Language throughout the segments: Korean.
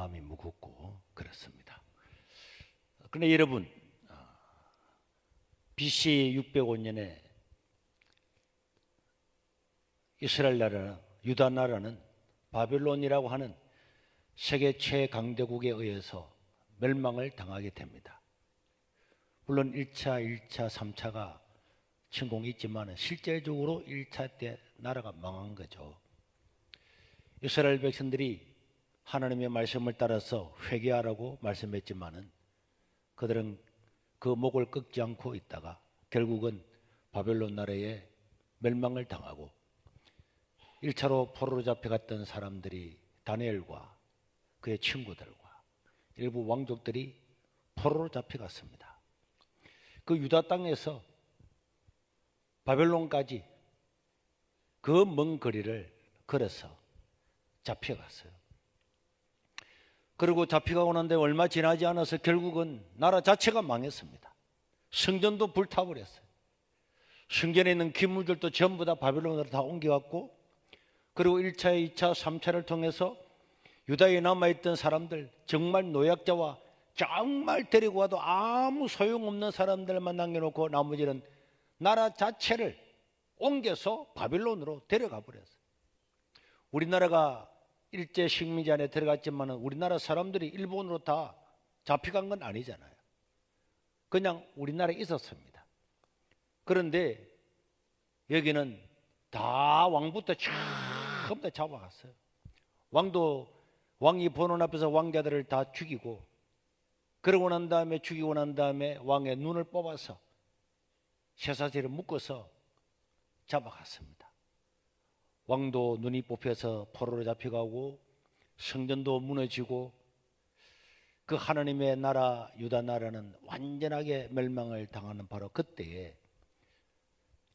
마음이 무겁고 그렇습니다. 그런데 여러분, BC 605년에 이스라엘 나라는, 유다 나라는 바벨론이라고 하는 세계 최강대국에 의해서 멸망을 당하게 됩니다. 물론 1차, 2차, 3차가 침공이 있지만 실제적으로 1차 때 나라가 망한 거죠. 이스라엘 백성들이 하나님의 말씀을 따라서 회개하라고 말씀했지만은 그들은 그 목을 꺾지 않고 있다가 결국은 바벨론 나라에 멸망을 당하고 1차로 포로로 잡혀갔던 사람들이 다니엘과 그의 친구들과 일부 왕족들이 포로로 잡혀갔습니다. 그 유다 땅에서 바벨론까지 그 먼 거리를 걸어서 잡혀갔어요. 그리고 잡혀가고 난데 얼마 지나지 않아서 결국은 나라 자체가 망했습니다. 성전도 불타버렸어요. 성전에 있는 기물들도 전부 다 바벨론으로 다 옮겨갔고, 그리고 1차, 2차, 3차를 통해서 유다에 남아있던 사람들, 정말 노약자와 정말 데리고 와도 아무 소용없는 사람들만 남겨놓고 나머지는 나라 자체를 옮겨서 바벨론으로 데려가 버렸어요. 우리나라가 일제 식민지 안에 들어갔지만 우리나라 사람들이 일본으로 다 잡혀간 건 아니잖아요. 그냥 우리나라에 있었습니다. 그런데 여기는 다 왕부터 전부 다 잡아갔어요. 왕이 보는 앞에서 왕자들을 다 죽이고, 그러고 난 다음에 죽이고 난 다음에 왕의 눈을 뽑아서 쇠사슬에 묶어서 잡아갔습니다. 왕도 눈이 뽑혀서 포로로 잡혀가고 성전도 무너지고 그 하나님의 나라 유다 나라는 완전하게 멸망을 당하는 바로 그때에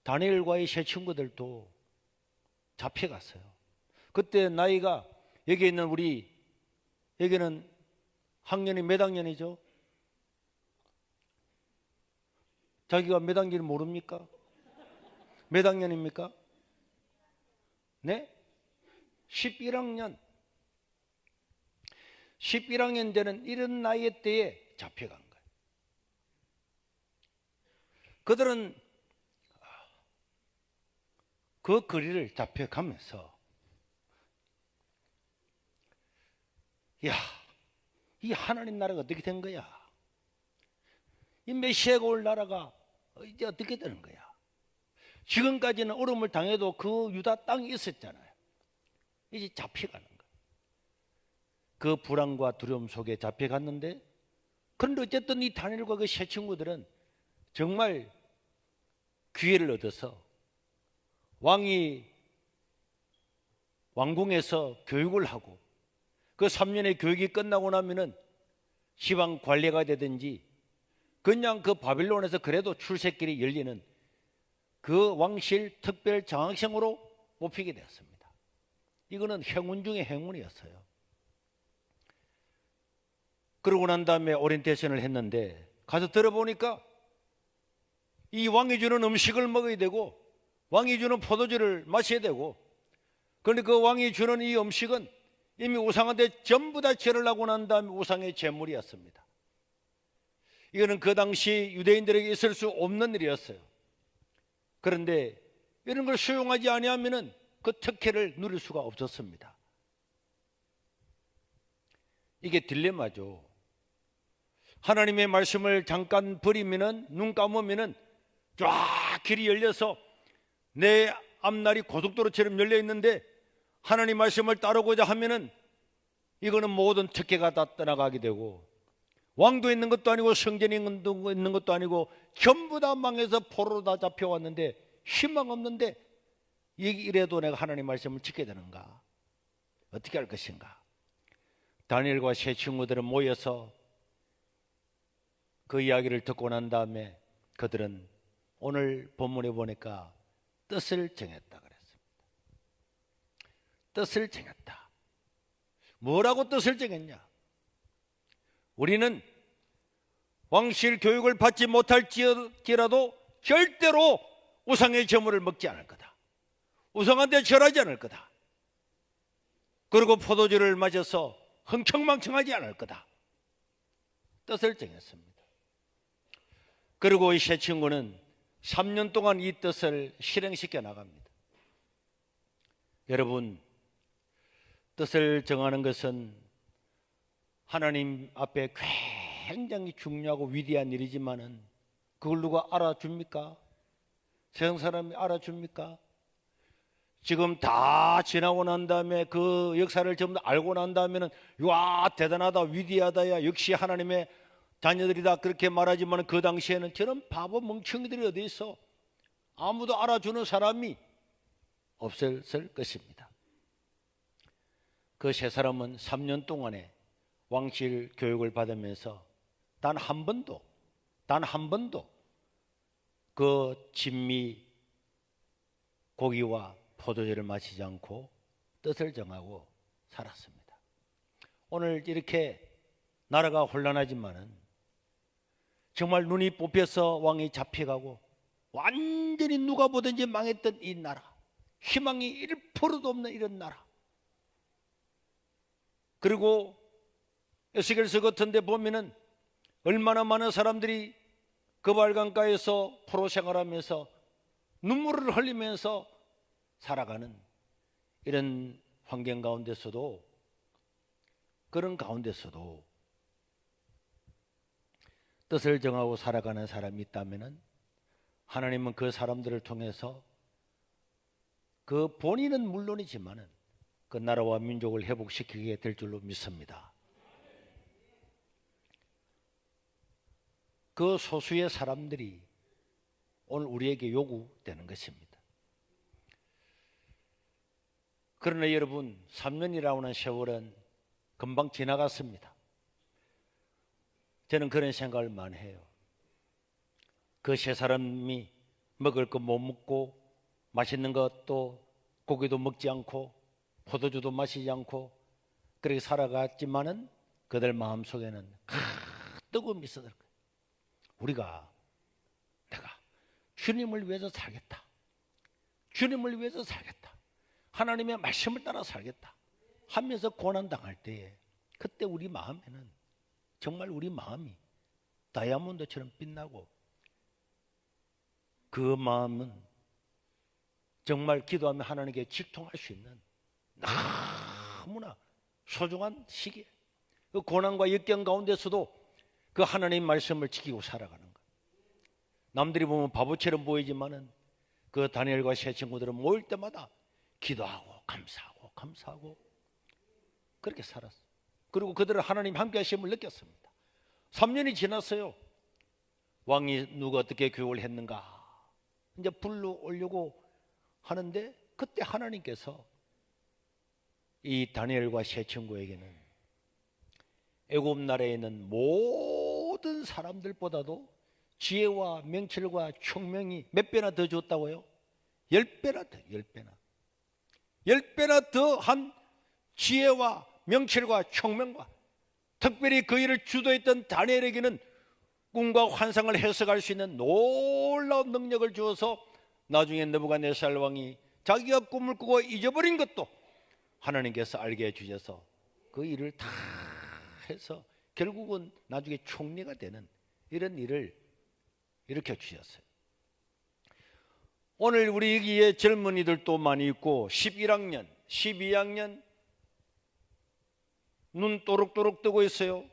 다니엘과의 세 친구들도 잡혀갔어요. 그때 나이가 여기 있는 여기는 학년이 몇 학년이죠? 자기가 몇 학년인지 모릅니까? 몇 학년입니까? 네? 11학년. 11학년 되는 이런 나이 때에 잡혀간 거예요. 그들은 그 거리를 잡혀가면서 야, 이 하나님 나라가 어떻게 된 거야? 이 메시아가 올 나라가 이제 어떻게 되는 거야? 지금까지는 어려움을 당해도 그 유다 땅이 있었잖아요. 이제 잡혀가는 거예요. 그 불안과 두려움 속에 잡혀갔는데, 그런데 어쨌든 이 다니엘과 그 세 친구들은 정말 기회를 얻어서 왕궁에서 교육을 하고, 그 3년의 교육이 끝나고 나면은 시방 관리가 되든지 그냥 그 바빌론에서 그래도 출세길이 열리는 그 왕실 특별 장학생으로 뽑히게 되었습니다. 이거는 행운 중에 행운이었어요. 그러고 난 다음에 오리엔테이션을 했는데 가서 들어보니까 이 왕이 주는 음식을 먹어야 되고 왕이 주는 포도주를 마셔야 되고, 그런데 그 왕이 주는 이 음식은 이미 우상한테 전부 다 절을 하고 난 다음에 우상의 제물이었습니다. 이거는 그 당시 유대인들에게 있을 수 없는 일이었어요. 그런데 이런 걸 수용하지 아니하면은 그 특혜를 누릴 수가 없었습니다. 이게 딜레마죠. 하나님의 말씀을 잠깐 버리면은, 눈 감으면은 쫙 길이 열려서 내 앞날이 고속도로처럼 열려 있는데, 하나님 말씀을 따르고자 하면은 이거는 모든 특혜가 다 떠나가게 되고, 왕도 있는 것도 아니고 성전이 있는 것도 아니고 전부 다 망해서 포로로 다 잡혀왔는데 희망 없는데, 이래도 내가 하나님 말씀을 지켜야 되는가? 어떻게 할 것인가? 다니엘과 세 친구들은 모여서 그 이야기를 듣고 난 다음에 그들은 오늘 본문에 보니까 뜻을 정했다 그랬습니다. 뜻을 정했다. 뭐라고 뜻을 정했냐? 우리는 왕실 교육을 받지 못할지라도 절대로 우상의 제물을 먹지 않을 거다. 우상한테 절하지 않을 거다. 그리고 포도주를 마셔서 흥청망청하지 않을 거다. 뜻을 정했습니다. 그리고 이 새 친구는 3년 동안 이 뜻을 실행시켜 나갑니다. 여러분, 뜻을 정하는 것은 하나님 앞에 굉장히 중요하고 위대한 일이지만은 그걸 누가 알아줍니까? 세상 사람이 알아줍니까? 지금 다 지나고 난 다음에 그 역사를 전부 다 알고 난 다음에는 와 대단하다 위대하다 야 역시 하나님의 자녀들이다 그렇게 말하지만 그 당시에는 저런 바보 멍청이들이 어디 있어? 아무도 알아주는 사람이 없었을 것입니다. 그 세 사람은 3년 동안에 왕실 교육을 받으면서 단 한 번도 그 진미 고기와 포도주를 마시지 않고 뜻을 정하고 살았습니다. 오늘 이렇게 나라가 혼란하지만은 정말 눈이 뽑혀서 왕이 잡혀가고 완전히 누가 보든지 망했던 이 나라, 희망이 1%도 없는 이런 나라, 그리고 에스겔서 같은 데 보면은 얼마나 많은 사람들이 그 발강가에서 포로 생활하면서 눈물을 흘리면서 살아가는 이런 환경 가운데서도, 그런 가운데서도 뜻을 정하고 살아가는 사람이 있다면 하나님은 그 사람들을 통해서 그 본인은 물론이지만은 그 나라와 민족을 회복시키게 될 줄로 믿습니다. 그 소수의 사람들이 오늘 우리에게 요구되는 것입니다. 그러나 여러분, 3년이라고 하는 세월은 금방 지나갔습니다. 저는 그런 생각을 많이 해요. 그 세 사람이 먹을 거 못 먹고 맛있는 것도 고기도 먹지 않고 포도주도 마시지 않고 그렇게 살아갔지만은 그들 마음속에는 뜨거움이 있었을 거예요. 내가 주님을 위해서 살겠다. 주님을 위해서 살겠다. 하나님의 말씀을 따라 살겠다 하면서 고난당할 때에 그때 우리 마음에는 정말 우리 마음이 다이아몬드처럼 빛나고 그 마음은 정말 기도하며 하나님께 직통할 수 있는 너무나 소중한 시기에 그 고난과 역경 가운데서도 그 하나님 말씀을 지키고 살아가는 것. 남들이 보면 바보처럼 보이지만은 그 다니엘과 세 친구들은 모일 때마다 기도하고 감사하고 그렇게 살았어요. 그리고 그들은 하나님 함께 하심을 느꼈습니다. 3년이 지났어요. 왕이 누가 어떻게 교육을 했는가 이제 불러오려고 하는데 그때 하나님께서 이 다니엘과 세 친구에게는 애굽 나라에 있는 모든 사람들보다도 지혜와 명철과 총명이 몇 배나 더 줬다고요? 10배나 더, 10배나 더한 지혜와 명철과 총명과 특별히 그 일을 주도했던 다니엘에게는 꿈과 환상을 해석할 수 있는 놀라운 능력을 주어서 나중에 느부갓네살 왕이 자기가 꿈을 꾸고 잊어버린 것도 하나님께서 알게 해주셔서 그 일을 다 해서 결국은 나중에 총리가 되는 이런 일을 일으켜 주셨어요. 오늘 우리 여기에 젊은이들도 많이 있고 11학년, 12학년 눈 또록또록 뜨고 있어요.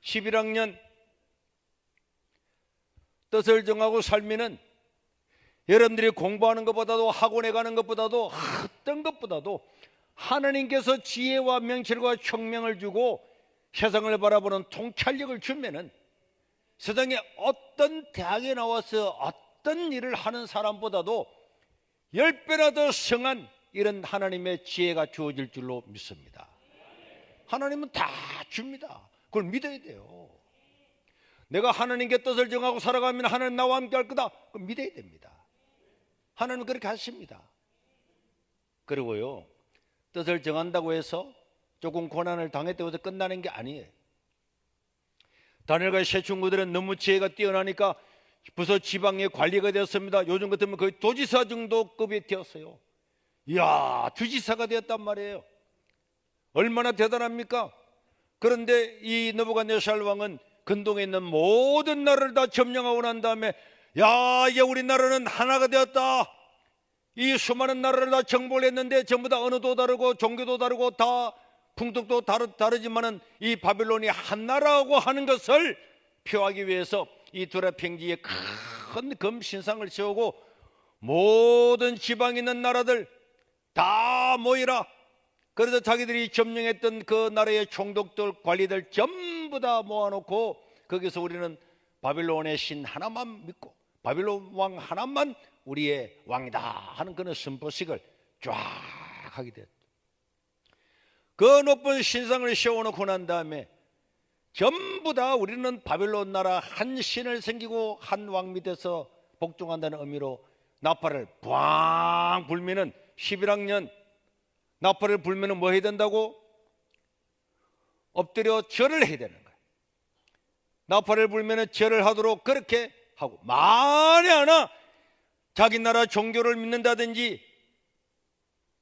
11학년 뜻을 정하고 살면은 여러분들이 공부하는 것보다도 학원에 가는 것보다도 어떤 것보다도 하나님께서 지혜와 명철과 총명을 주고 세상을 바라보는 통찰력을 주면은 세상에 어떤 대학에 나와서 어떤 일을 하는 사람보다도 10배나 더 성한 이런 하나님의 지혜가 주어질 줄로 믿습니다. 하나님은 다 줍니다. 그걸 믿어야 돼요. 내가 하나님께 뜻을 정하고 살아가면 하나님 나와 함께 할 거다. 그걸 믿어야 됩니다. 하나님은 그렇게 하십니다. 그리고요, 뜻을 정한다고 해서 조금 고난을 당했다고 해서 끝나는 게 아니에요. 다니엘과 세 친구들은 너무 지혜가 뛰어나니까 부서 지방의 관리가 되었습니다. 요즘 같으면 거의 도지사 정도 급이 되었어요. 이야, 주지사가 되었단 말이에요. 얼마나 대단합니까? 그런데 이 느부갓네살 왕은 근동에 있는 모든 나라를 다 점령하고 난 다음에 야, 이제 우리나라는 하나가 되었다. 이 수많은 나라를 다 정복을 했는데 전부 다 언어도 다르고 종교도 다르고 다 풍속도 다르지만은 이 바빌론이 한 나라라고 하는 것을 표하기 위해서 이 두라평지에 큰 금신상을 세우고 모든 지방에 있는 나라들 다 모이라. 그래서 자기들이 점령했던 그 나라의 총독들, 관리들 전부 다 모아놓고 거기서 우리는 바빌론의 신 하나만 믿고 바빌론 왕 하나만 우리의 왕이다 하는 그런 선포식을 쫙 하게 됐다. 그 높은 신상을 세워놓고 난 다음에 전부 다 우리는 바빌론 나라 한 신을 섬기고 한 왕 밑에서 복종한다는 의미로 나팔을 꽝 불면은 11학년 나팔을 불면은 뭐 해야 된다고? 엎드려 절을 해야 되는 거예요. 나팔을 불면은 절을 하도록 그렇게 하고, 만에 하나 자기 나라 종교를 믿는다든지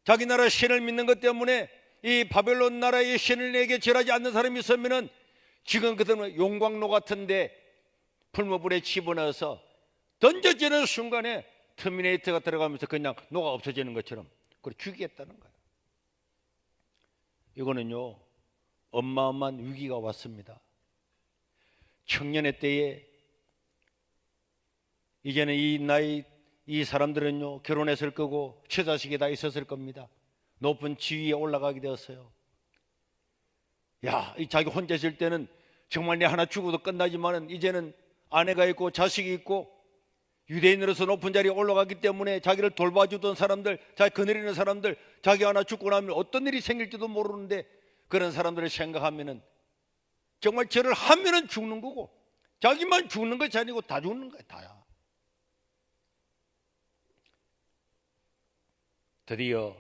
자기 나라 신을 믿는 것 때문에 이 바벨론 나라의 신에게 절하지 않는 사람이 있으면은 지금 그들은 용광로 같은데 풀무불에 집어넣어서 던져지는 순간에 터미네이터가 들어가면서 그냥 녹아 없어지는 것처럼 그걸 죽이겠다는 거예요. 이거는요, 어마어마한 위기가 왔습니다. 청년의 때에 이제는 이 사람들은요, 결혼했을 거고 처자식이 다 있었을 겁니다. 높은 지위에 올라가게 되었어요. 야, 이 자기 혼자 있을 때는 정말 내 하나 죽어도 끝나지만은 이제는 아내가 있고 자식이 있고 유대인으로서 높은 자리에 올라가기 때문에 자기를 돌봐주던 사람들, 자기 거느리는 사람들, 자기 하나 죽고 나면 어떤 일이 생길지도 모르는데 그런 사람들을 생각하면은 정말 저를 하면은 죽는 거고 자기만 죽는 것이 아니고 다 죽는 거야, 다야. 드디어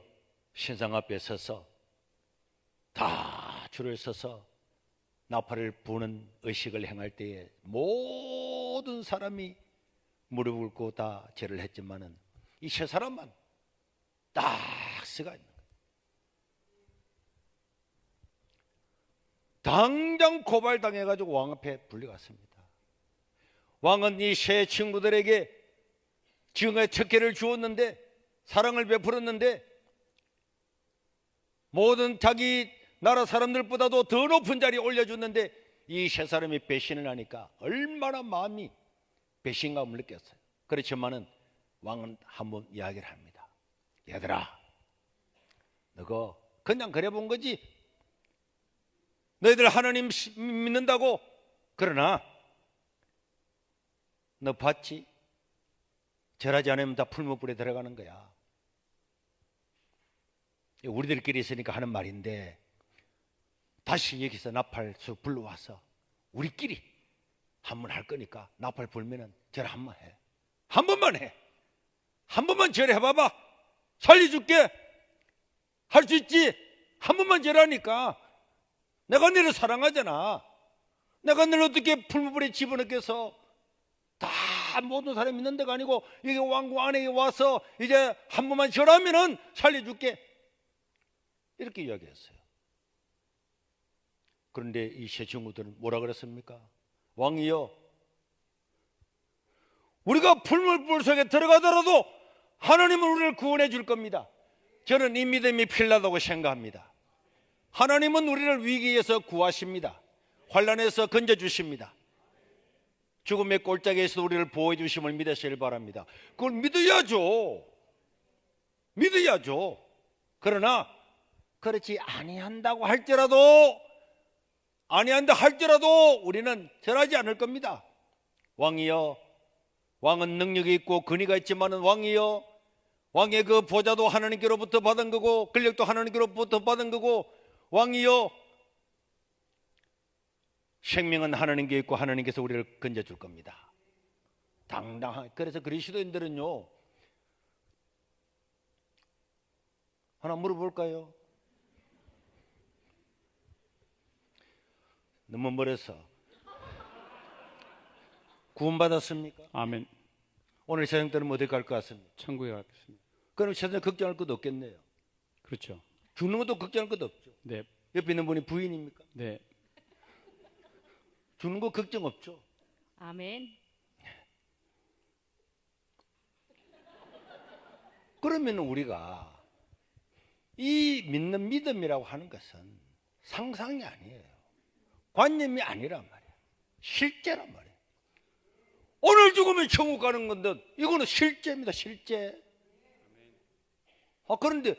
신상 앞에 서서 다 줄을 서서 나팔을 부는 의식을 행할 때에 모든 사람이 무릎을 꿇고 다 절을 했지만은 이 세 사람만 딱 서가 있는 거예요. 당장 고발당해가지고 왕 앞에 불려갔습니다. 왕은 이 세 친구들에게 증거의 특혜를 주었는데 사랑을 베풀었는데 모든 자기 나라 사람들보다도 더 높은 자리에 올려줬는데 이 세 사람이 배신을 하니까 얼마나 마음이 배신감을 느꼈어요. 그렇지만은 왕은 한번 이야기를 합니다. 얘들아, 너가 그냥 그래 본 거지? 너희들 하나님 믿는다고? 그러나 너 봤지? 절하지 않으면 다 풀무불에 들어가는 거야. 우리들끼리 있으니까 하는 말인데 다시 여기서 나팔수 불러와서 우리끼리 한 번 할 거니까 나팔 불면은 절 한 번 해. 한 번만 해. 한 번만 절해봐봐. 살려줄게. 할 수 있지? 한 번만 절하니까. 내가 너를 사랑하잖아. 내가 너를 어떻게 풀무불에 집어넣겠어? 다 모든 사람이 있는 데가 아니고 여기 왕궁 안에 와서 이제 한 번만 절하면은 살려줄게. 이렇게 이야기했어요. 그런데 이 세 친구들은 뭐라 그랬습니까? 왕이여, 우리가 풀무불 속에 들어가더라도 하나님은 우리를 구원해 줄 겁니다. 저는 이 믿음이 필요하다고 생각합니다. 하나님은 우리를 위기에서 구하십니다. 환난에서 건져주십니다. 죽음의 골짜기에서 우리를 보호해 주심을 믿으시길 바랍니다. 그걸 믿어야죠. 믿어야죠. 그러나 그렇지 아니한다고 할지라도 우리는 절하지 않을 겁니다. 왕이여, 왕은 능력이 있고 권위가 있지만은 왕이여, 왕의 그 보좌도 하나님께로부터 받은 거고 권력도 하나님께로부터 받은 거고 왕이여, 생명은 하나님께 있고 하나님께서 우리를 건져줄 겁니다. 당당하게. 그래서 그리스도인들은요, 하나 물어볼까요? 너무 멀어서 구원받았습니까? 아멘. 오늘 세상 때는 어디 갈 것 같습니까? 천국에 가겠습니다. 그럼 세상에 걱정할 것도 없겠네요. 그렇죠. 죽는 것도 걱정할 것도 없죠. 네. 옆에 있는 분이 부인입니까? 네. 주는 거 걱정 없죠? 아멘. 그러면 우리가 이 믿는 믿음이라고 하는 것은 상상이 아니에요. 관념이 아니란 말이에요. 실제란 말이에요. 오늘 죽으면 천국 가는 건데 이거는 실제입니다. 실제. 그런데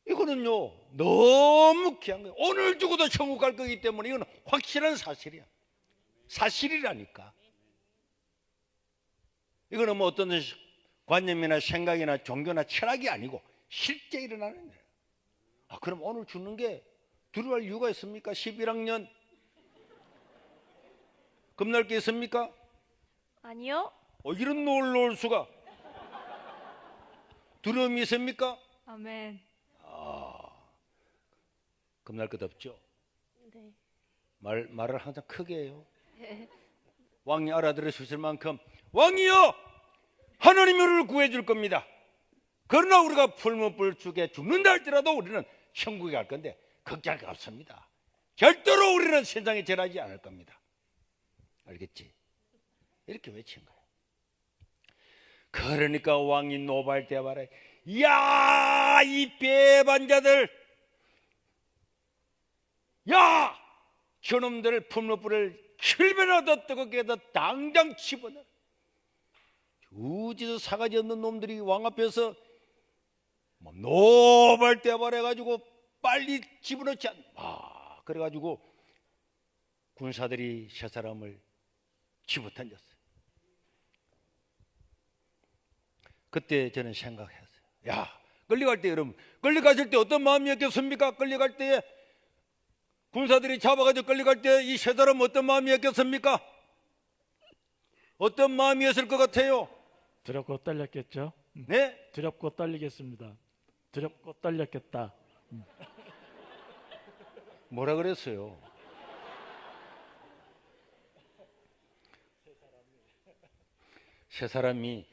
이거는요 너무 귀한 거예요. 오늘 죽어도 천국 갈 거기 때문에 이거는 확실한 사실이야. 사실이라니까. 이거는 뭐 어떤 관념이나 생각이나 종교나 철학이 아니고 실제 일어나는 거예요. 그럼 오늘 죽는 게 두려워할 이유가 있습니까? 11학년 겁날 게 있습니까? 아니요. 이런 놀라울 수가. 두려움이 있습니까? 아멘. 겁날 것 없죠? 네. 말을 항상 크게 해요. 왕이 알아들을 수 있을 만큼 왕이여 하나님이 우리를 구해줄 겁니다. 그러나 우리가 불문불축에 죽는다 할지라도 우리는 천국에 갈 건데 걱정할 게 없습니다. 절대로 우리는 세상에 절하지 않을 겁니다. 알겠지? 이렇게 외친 거예요. 그러니까 왕이 노발대발해. 야, 이 배반자들, 야, 저놈들 품로불을 7배나 더 뜨겁게 해서 당장 집어넣어. 우지도 사가지 없는 놈들이 왕 앞에서 노발대발해가지고 빨리 집어넣지 않. 그래가지고 군사들이 세 사람을 집어던졌어요. 그때 저는 생각했어요. 야, 끌려갈 때 여러분, 끌려갔을 때 어떤 마음이었겠습니까? 끌려갈 때에 군사들이 잡아가지고 끌려갈 때 이 세 사람은 어떤 마음이었겠습니까? 어떤 마음이었을 것 같아요? 두렵고 떨렸겠죠? 네? 두렵고 떨리겠습니다. 두렵고 떨렸겠다. 뭐라 그랬어요? 세 사람이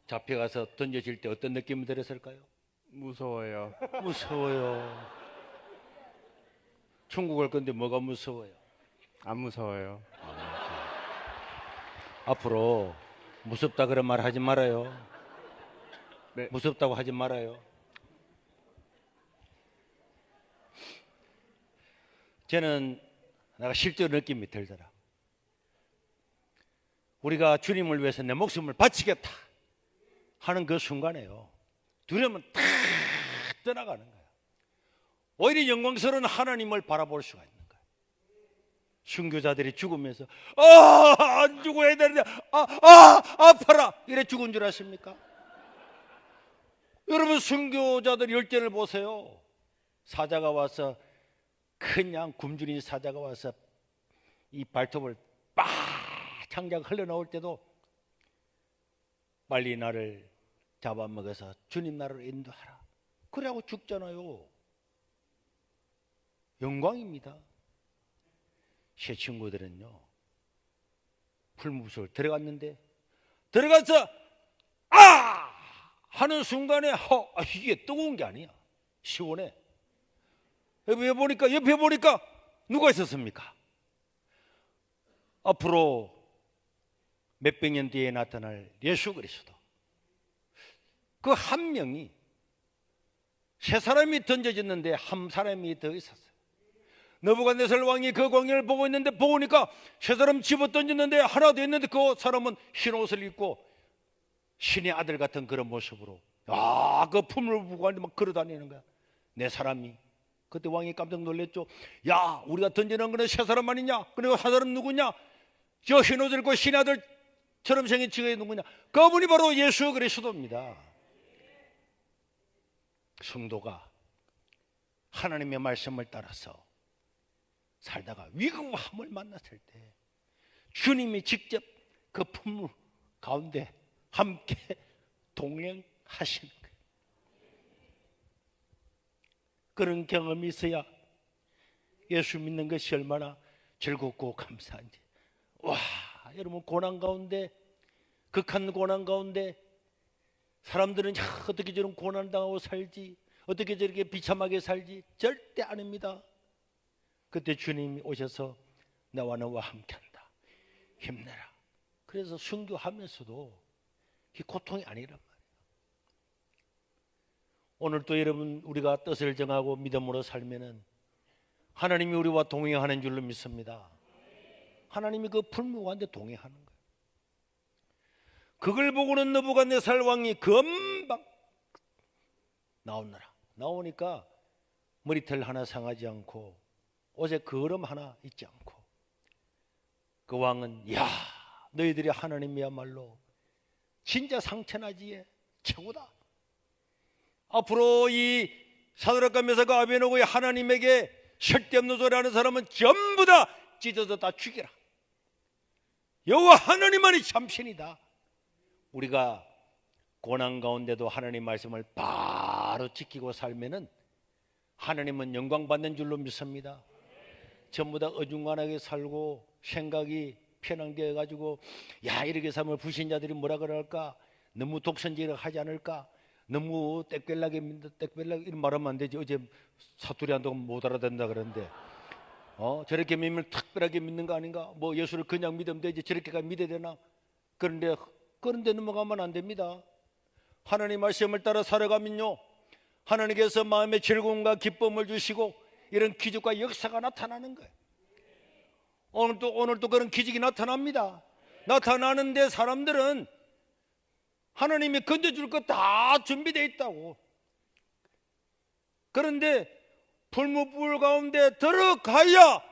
잡혀가서 던져질 때 어떤 느낌이 들었을까요? 무서워요. 무서워요. 천국 갈 건데 뭐가 무서워요? 안 무서워요. 앞으로 무섭다 그런 말 하지 말아요. 네. 무섭다고 하지 말아요. 저는 내가 실제로 느낌이 들더라. 우리가 주님을 위해서 내 목숨을 바치겠다 하는 그 순간에요, 두려움은 다 떠나가는 거예요. 오히려 영광스러운 하나님을 바라볼 수가 있는 거예요. 순교자들이 죽으면서 안 죽어야 되는데 아파라 이래 죽은 줄 아십니까? 여러분, 순교자들 열전을 보세요. 사자가 와서, 그냥 굶주린 사자가 와서 이 발톱을 창자가 흘러나올 때도 빨리 나를 잡아먹어서 주님 나라로 인도하라 그래하고 죽잖아요. 영광입니다. 새 친구들은요, 풀무소를 들어갔는데 들어가서 하는 순간에 이게 뜨거운 게 아니야. 시원해. 옆에 보니까 누가 있었습니까? 앞으로 몇백 년 뒤에 나타날 예수 그리스도. 그 한 명이, 세 사람이 던져졌는데 한 사람이 더 있었어요. 느부갓네살 왕이 그 광야를 보고 있는데, 보니까 세 사람 집어 던졌는데 하나 더 있는데 그 사람은 흰 옷을 입고 신의 아들 같은 그런 모습으로 그 품을 부고 막 걸어다니는 거야. 네 사람이. 그때 왕이 깜짝 놀랐죠. 야, 우리가 던지는 거는 세 사람 아니냐? 그리고 한 사람 누구냐? 저 흰 옷을 입고 신의 아들처럼 생긴 지가 누구냐? 그분이 바로 예수 그리스도입니다. 성도가 하나님의 말씀을 따라서 살다가 위급함을 만났을 때 주님이 직접 그 품을 가운데 함께 동행하시는 거예요. 그런 경험이 있어야 예수 믿는 것이 얼마나 즐겁고 감사한지. 여러분, 고난 가운데, 극한 고난 가운데 사람들은 어떻게 저런 고난 당하고 살지, 어떻게 저렇게 비참하게 살지 절대 아닙니다. 그때 주님이 오셔서 나와 너와 함께한다, 힘내라. 그래서 순교하면서도 이 고통이 아니란 말이에요. 오늘 또 여러분, 우리가 뜻을 정하고 믿음으로 살면은 하나님이 우리와 동행하는 줄로 믿습니다. 하나님이 그 불무한데 동행하는 거예요. 그걸 보고는 느부갓네살 왕이 금방 나오니까 머리털 하나 상하지 않고 옷에 거름 하나 있지 않고, 그 왕은 야, 너희들이 하나님이야말로 진짜 상천하지에 최고다. 앞으로 이 사드락과 메삭과 아베노고의 하나님에게 쓸데없는 소리 하는 사람은 전부 다 찢어서 다 죽여라. 여호와 하나님만이 참신이다. 우리가 고난 가운데도 하나님 말씀을 바로 지키고 살면은 하나님은 영광 받는 줄로 믿습니다. 전부 다 어중간하게 살고 생각이 편안게 해가지고 야, 이렇게 살면 불신자들이 뭐라 그럴까, 너무 독선지를 하지 않을까, 너무 땡뺄나게 믿는다, 땡뺄나게 이런 말하면 안 되지. 어제 사투리 한다고 못 알아듣는다 그러는데 저렇게 믿으면 특별하게 믿는 거 아닌가? 뭐 예수를 그냥 믿으면 되지 저렇게까지 믿어야 되나? 그런데 넘어가면 안 됩니다. 하나님 말씀을 따라 살아가면요, 하나님께서 마음의 즐거움과 기쁨을 주시고 이런 기적과 역사가 나타나는 거예요. 오늘도 그런 기적이 나타납니다. 나타나는데 사람들은 하나님이 건져줄 거 다 준비되어 있다고. 그런데 불무불 가운데 들어가야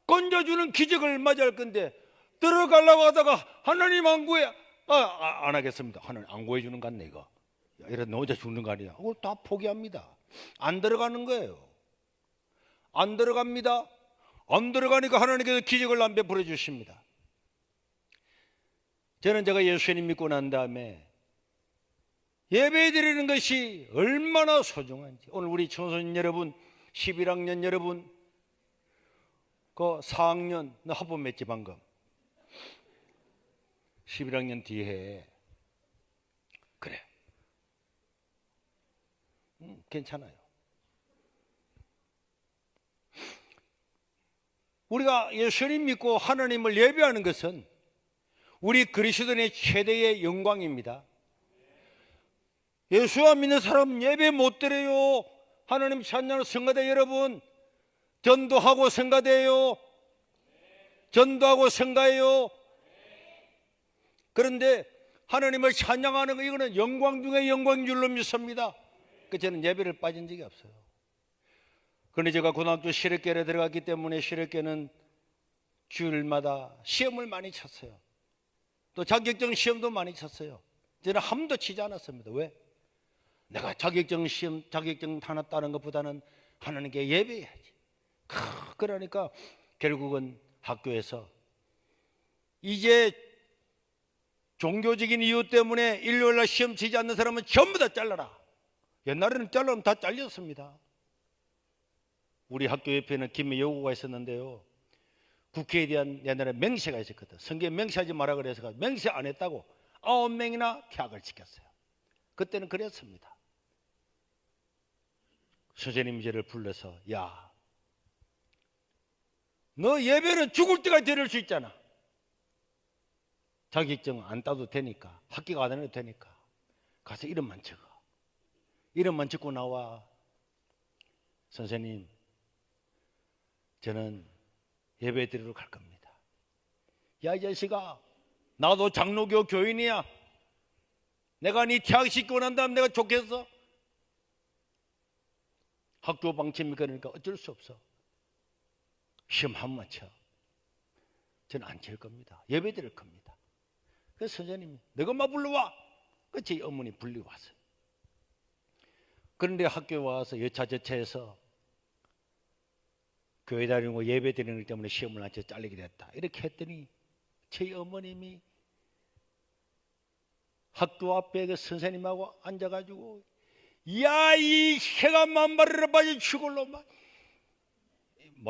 건져주는 기적을 맞이할 건데, 들어가려고 하다가 하나님 안 구해, 안 하겠습니다. 하나님 안 구해주는 것 같네 이거. 이래 너 혼자 죽는 거 아니야? 그걸 다 포기합니다. 안 들어가는 거예요. 안 들어갑니다. 안 들어가니까 하나님께서 기적을 안 베풀어 주십니다. 제가 예수님 믿고 난 다음에 예배 드리는 것이 얼마나 소중한지, 오늘 우리 청소년 여러분, 11학년 여러분, 그 4학년 너 합본 맺지 방금 11학년 뒤에 그래 괜찮아요. 우리가 예수님 믿고 하나님을 예배하는 것은 우리 그리스도인의 최대의 영광입니다. 예수 안 믿는 사람은 예배 못 드려요. 하나님 찬양하는 성가대 여러분, 전도하고 성가대요. 전도하고 성가해요. 그런데 하나님을 찬양하는 거, 이거는 영광 중에 영광인 줄로 믿습니다. 저는 예배를 빠진 적이 없어요. 그런데 제가 고등학교 실업계에 들어갔기 때문에 실업계는 주일마다 시험을 많이 쳤어요. 또 자격증 시험도 많이 쳤어요. 저는 한 번도 치지 않았습니다. 왜? 내가 자격증 시험, 자격증 하나 따는 것보다는 하나님께 예배해야지. 그러니까 결국은 학교에서 이제 종교적인 이유 때문에 일요일날 시험 치지 않는 사람은 전부 다 잘라라. 옛날에는 잘라면 다 잘렸습니다. 우리 학교 옆에는 김여고가 있었는데요, 국회에 대한 옛날에 맹세가 있었거든. 성경에 맹세하지 마라 그래서 맹세 안 했다고 9명이나 퇴학을 시켰어요. 그때는 그랬습니다. 선생님이 저를 불러서 야, 너 예배는 죽을 때까지 드릴 수 있잖아. 자격증 안 따도 되니까, 학기가 안 해도 되니까 가서 이름만 적어. 이름만 적고 나와. 선생님, 저는 예배 드리러 갈 겁니다. 야, 이 자식아, 나도 장로교 교인이야. 내가 네 퇴학시키고 난 다음 내가 좋겠어? 학교 방침이 그러니까 어쩔 수 없어. 시험 한 번만 쳐. 저는 안 칠 겁니다. 예배 드릴 겁니다. 그래서 선생님이 너가 엄마 불러와. 제 어머니 불리고 왔어요. 그런데 학교에 와서 여차저차해서 교회 다니고 예배 드리는 것 때문에 시험을 안 쳐 잘리게 됐다. 이렇게 했더니 제 어머님이 학교 앞에 그 선생님하고 앉아가지고 야, 이 해가 만발이라 빠져 죽을로 말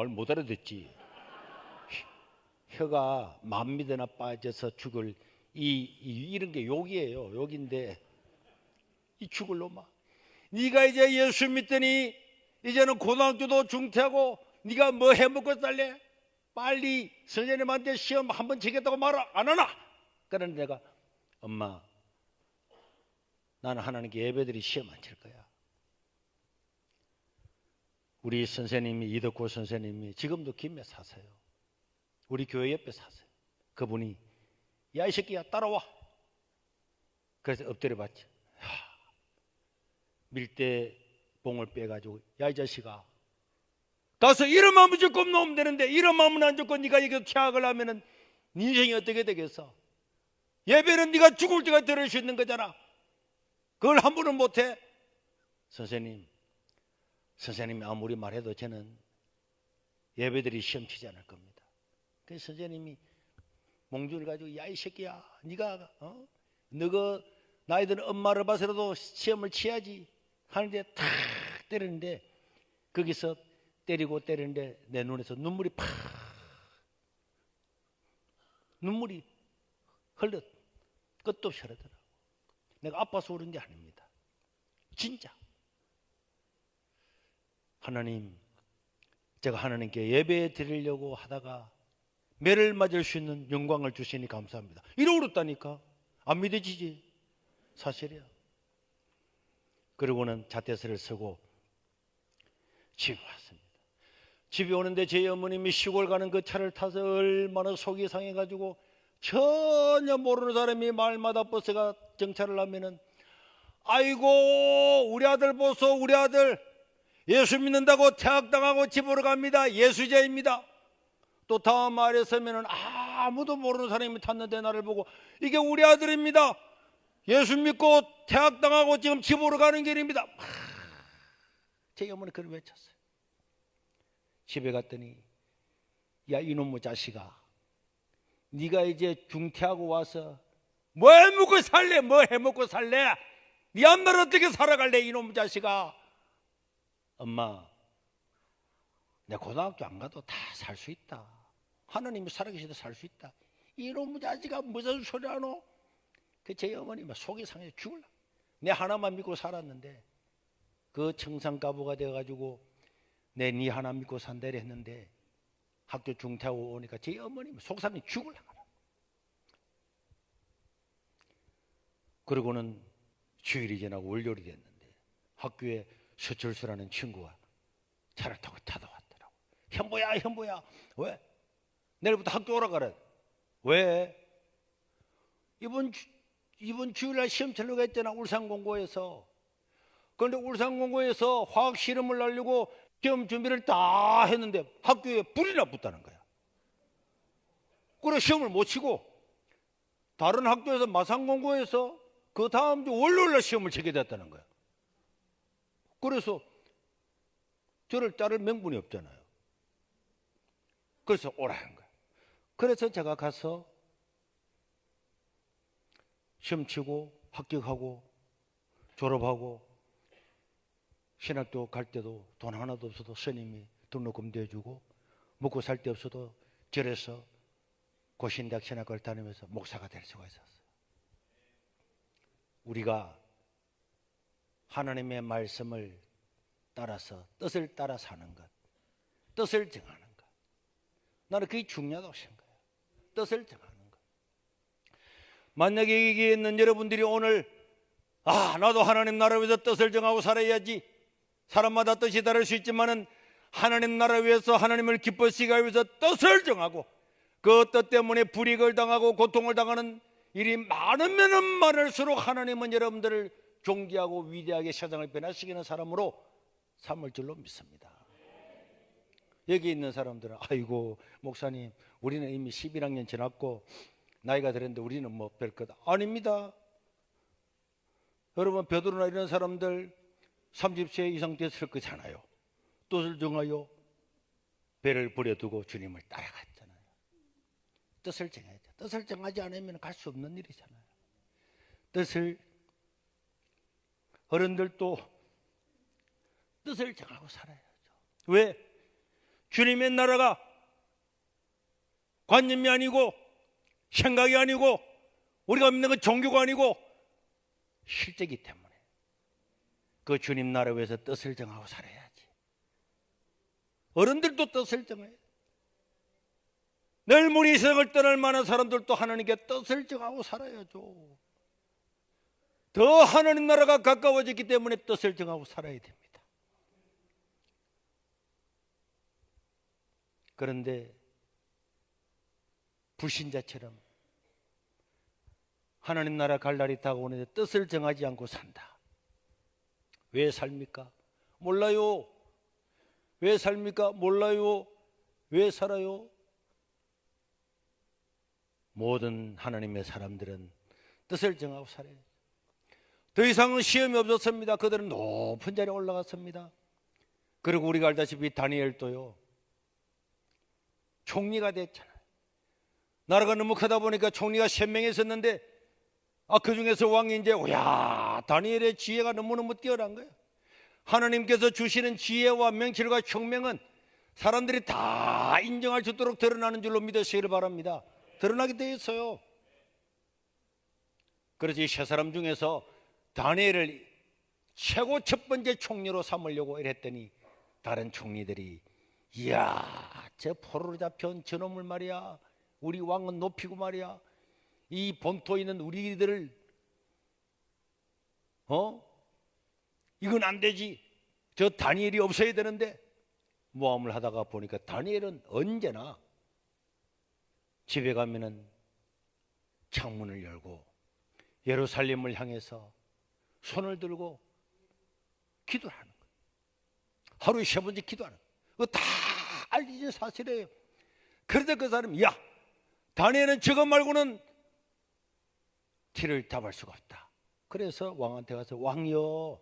못 알아듣지. 혀가 만미대나 빠져서 죽을 이런 게 욕이에요. 욕인데 이 죽을 놈아, 네가 이제 예수 믿더니 이제는 고등학교도 중퇴하고 네가 뭐 해먹고 살래? 빨리 선생님한테 시험 한번 치겠다고 말 안 하나? 그런데 내가 엄마, 나는 하나님께 예배드리 시험 안 칠 거야. 우리 선생님이 이덕호 선생님이 지금도 김에 사세요. 우리 교회 옆에 사세요. 그분이 야 이 새끼야 따라와. 그래서 엎드려 봤지. 밀대봉을 빼가지고 야 이 자식아 가서 이름만 무조건 놓으면 되는데 이름만 안 좋고 네가 여기서 퇴학을 하면은 네 인생이 어떻게 되겠어? 예배는 네가 죽을 때가 들을 수 있는 거잖아. 그걸 한 번은 못해? 선생님이 아무리 말해도 저는 예배들이 시험 치지 않을 겁니다. 그래서 선생님이 몽준을 가지고 야 이 새끼야 네가 너가 나이 든 엄마를 봐서라도 시험을 치야지 하는데 탁 때리는데 거기서 때리는데 내 눈에서 눈물이 흘러 끝도 없이 흐르더라고. 내가 아파서 그런 게 아닙니다. 진짜 하나님, 제가 하나님께 예배 드리려고 하다가 매를 맞을 수 있는 영광을 주시니 감사합니다. 이러고 그랬다니까. 안 믿어지지? 사실이야. 그러고는 자퇴서를 쓰고 집에 왔습니다. 집에 오는데 제 어머님이 시골 가는 그 차를 타서 얼마나 속이 상해가지고 전혀 모르는 사람이 말마다 버스가 정차를 하면은 아이고 우리 아들 보소, 우리 아들 예수 믿는다고 퇴학당하고 집으로 갑니다. 예수자입니다. 또 다음 말에 서면은 아무도 모르는 사람이 탔는데 나를 보고 이게 우리 아들입니다. 예수 믿고 퇴학당하고 지금 집으로 가는 길입니다. 제 어머니 그걸 외쳤어요. 집에 갔더니 야 이놈의 자식아, 네가 이제 중퇴하고 와서 뭐 해먹고 살래? 뭐 해먹고 살래? 네 앞날 어떻게 살아갈래? 이놈의 자식아. 엄마, 내 고등학교 안 가도 다 살 수 있다. 하나님이 살아계시다 살 수 있다. 이놈의 자식아 무슨 소리 하노? 그 제 어머니 속이 상해서 죽을라. 내 하나만 믿고 살았는데 그 청산가부가 돼가지고 내 네 하나 믿고 산다 했는데 학교 중퇴하고 오니까 제 어머니 속상해 죽을라. 그러고는 주일이 지나고 월요일이 됐는데 학교에 서철수라는 친구가 차를 타고 타다왔더라고. 현보야 왜? 내일부터 학교 오라 그래. 왜? 이번 주일날 시험 치려고 했잖아. 울산공고에서. 그런데 울산공고에서 화학 실험을 하려고 시험 준비를 다 했는데 학교에 불이나 붙다는 거야. 그래 시험을 못 치고 다른 학교에서 마산공고에서 그 다음 주 월요일날 시험을 치게 됐다는 거야. 그래서 저를 자를 명분이 없잖아요. 그래서 오라는 거야. 그래서 제가 가서 시험 치고 합격하고 졸업하고 신학교 갈 때도 돈 하나도 없어도 스님이 등록금 대주고 먹고 살 데 없어도 절에서 고신대학 신학교를 다니면서 목사가 될 수가 있었어요. 우리가 하나님의 말씀을 따라서 뜻을 따라 사는 것, 뜻을 정하는 것, 나는 그게 중요하다고 생각해요. 뜻을 정하는 것. 만약에 여기 있는 여러분들이 오늘 나도 하나님 나라 위해서 뜻을 정하고 살아야지. 사람마다 뜻이 다를 수 있지만은 하나님 나라 위해서 하나님을 기뻐시게 하기 위해서 뜻을 정하고 그 뜻 때문에 불이익을 당하고 고통을 당하는 일이 많으면 많을수록 하나님은 여러분들을 존귀하고 위대하게 세상을 변화시키는 사람으로 삼을 줄로 믿습니다. 여기 있는 사람들은 아이고 목사님 우리는 이미 11학년 지났고 나이가 들었는데 우리는 뭐 별 것 아닙니다. 여러분 베드로나 이런 사람들 30세 이상 됐을 거잖아요. 뜻을 정하여 배를 버려두고 주님을 따라갔잖아요. 뜻을 정해야죠. 뜻을 정하지 않으면 갈 수 없는 일이잖아요. 뜻을 어른들도 뜻을 정하고 살아야죠. 왜? 주님의 나라가 관념이 아니고 생각이 아니고 우리가 믿는 건 종교가 아니고 실제이기 때문에 그 주님 나라 위해서 뜻을 정하고 살아야지. 어른들도 뜻을 정해요. 내일 우리 세상을 떠날 만한 사람들도 하나님께 뜻을 정하고 살아야죠. 더 하나님 나라가 가까워졌기 때문에 뜻을 정하고 살아야 됩니다. 그런데 불신자처럼 하나님 나라 갈 날이 다가오는데 뜻을 정하지 않고 산다. 왜 삽니까? 몰라요. 왜 삽니까? 몰라요. 왜 살아요? 모든 하나님의 사람들은 뜻을 정하고 살아요. 더 이상은 시험이 없었습니다. 그들은 높은 자리에 올라갔습니다. 그리고 우리가 알다시피 다니엘도요, 총리가 됐잖아요. 나라가 너무 크다 보니까 총리가 3명이 있었는데 그 중에서 왕이 이제 다니엘의 지혜가 너무너무 뛰어난 거예요. 하나님께서 주시는 지혜와 명철과 총명은 사람들이 다 인정할 수 있도록 드러나는 줄로 믿으시기를 바랍니다. 드러나게 되어 있어요. 그래서 이 세 사람 중에서 다니엘을 최고 첫 번째 총리로 삼으려고 이랬더니 다른 총리들이 이야, 저 포로로 잡혀온 저놈을 말이야, 우리 왕은 높이고 말이야, 이 본토에 있는 우리들을 이건 안 되지, 저 다니엘이 없어야 되는데 모함을 하다가 보니까 다니엘은 언제나 집에 가면은 창문을 열고 예루살렘을 향해서 손을 들고 기도를 하는 거예요. 하루에 3번째 기도하는 거예요. 그거 다 알려진 사실이에요. 그래서 그 사람이 다니엘은 저것 말고는 티를 잡을 수가 없다. 그래서 왕한테 가서 왕이여,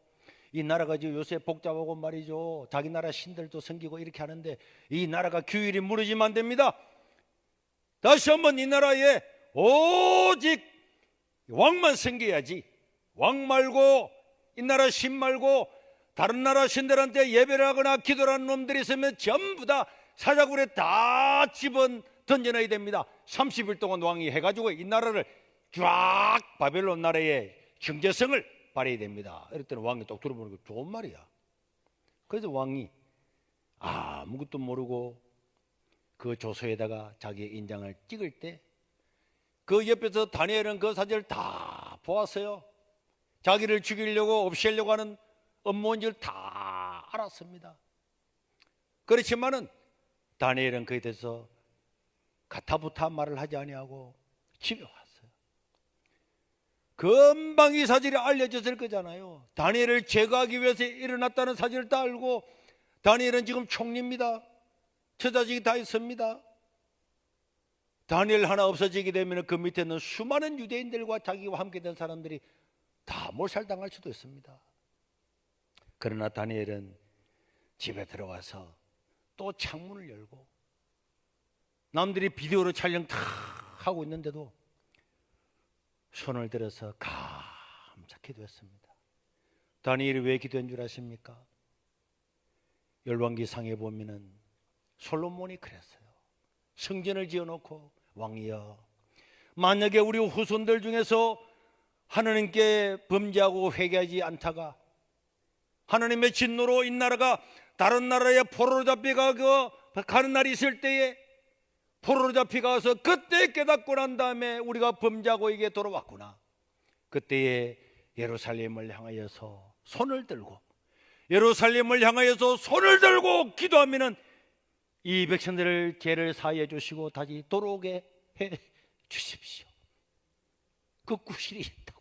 이 나라가 지금 요새 복잡하고 말이죠, 자기 나라 신들도 섬기고 이렇게 하는데 이 나라가 규율이 무너지면 안 됩니다. 다시 한번 이 나라에 오직 왕만 섬겨야지, 왕 말고 이 나라 신 말고 다른 나라 신들한테 예배를 하거나 기도를 하는 놈들이 있으면 전부 다 사자굴에 다 집어 던져놔야 됩니다. 30일 동안 왕이 해가지고 이 나라를 쫙 바벨론 나라의 경제성을 발휘해야 됩니다. 이럴 때는 왕이 딱 들어보는 거 좋은 말이야. 그래서 왕이 아무것도 모르고 그 조서에다가 자기의 인장을 찍을 때 그 옆에서 다니엘은 그 사진을 다 보았어요. 자기를 죽이려고 없애려고 하는 음모인 줄 다 알았습니다. 그렇지만은 다니엘은 그에 대해서 가타부타 말을 하지 아니하고 집에 왔어요. 금방 이 사실이 알려졌을 거잖아요. 다니엘을 제거하기 위해서 일어났다는 사실을 다 알고, 다니엘은 지금 총리입니다. 처자직이 다 있습니다. 다니엘 하나 없어지게 되면 그 밑에 있는 수많은 유대인들과 자기와 함께 된 사람들이 다 몰살당할 수도 있습니다. 그러나 다니엘은 집에 들어와서 또 창문을 열고, 남들이 비디오로 촬영 다 하고 있는데도 손을 들어서 감사 기도했습니다. 다니엘이 왜 기도한 줄 아십니까? 열왕기상에 보면은 솔로몬이 그랬어요. 성전을 지어놓고 왕이여, 만약에 우리 후손들 중에서 하나님께 범죄하고 회개하지 않다가 하나님의 진노로 이 나라가 다른 나라에 포로로 잡혀가 가는 날이 있을 때에 포로로 잡혀가서 그때 깨닫고 난 다음에 우리가 범죄하고 이게 돌아왔구나, 그때에 예루살렘을 향하여서 손을 들고 기도하면은 이 백성들을 죄를 사하여 주시고 다시 돌아오게 해 주십시오. 그 구실이 있다고.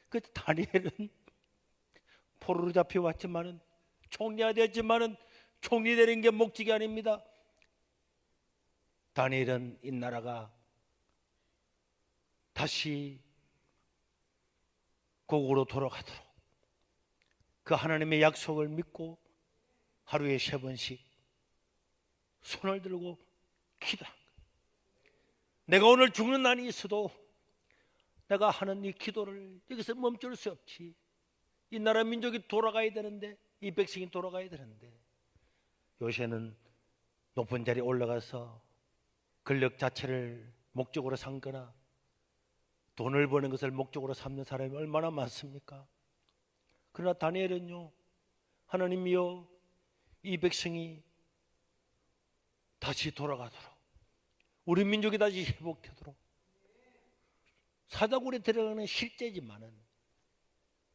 그 다니엘은 포로로 잡혀왔지만은 총리가 됐지만은 총리 되는 게 목적이 아닙니다. 다니엘은 이 나라가 다시 고국으로 돌아가도록 그 하나님의 약속을 믿고 하루에 3번씩 손을 들고 기도한 거예요. 내가 오늘 죽는 날이 있어도 내가 하는 이 기도를 여기서 멈출 수 없지. 이 나라 민족이 돌아가야 되는데, 이 백성이 돌아가야 되는데, 요새는 높은 자리에 올라가서 권력 자체를 목적으로 삼거나 돈을 버는 것을 목적으로 삼는 사람이 얼마나 많습니까? 그러나 다니엘은요, 하나님이여, 이 백성이 다시 돌아가도록, 우리 민족이 다시 회복되도록, 사자굴에 들어가는 실제지만은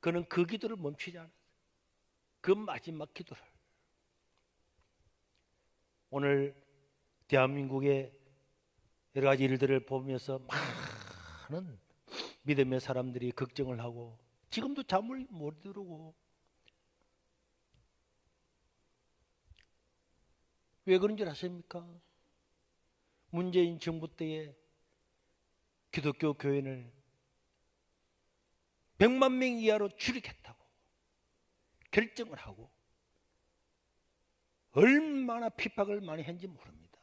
그는 그 기도를 멈추지 않았어요. 그 마지막 기도를. 오늘 대한민국의 여러 가지 일들을 보면서 많은 믿음의 사람들이 걱정을 하고 지금도 잠을 못 이루고, 왜 그런 줄 아십니까? 문재인 정부 때에 기독교 교인을 100만 명 이하로 줄이겠다고 결정을 하고 얼마나 핍박을 많이 했는지 모릅니다.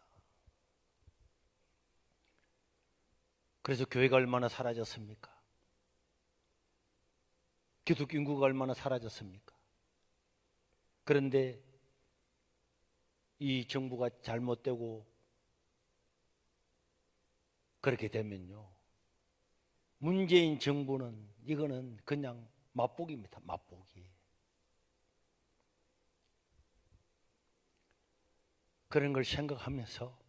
그래서 교회가 얼마나 사라졌습니까? 기독교 인구가 얼마나 사라졌습니까? 그런데 이 정부가 잘못되고 그렇게 되면요, 문재인 정부는 이거는 그냥 맛보기입니다. 맛보기. 그런 걸 생각하면서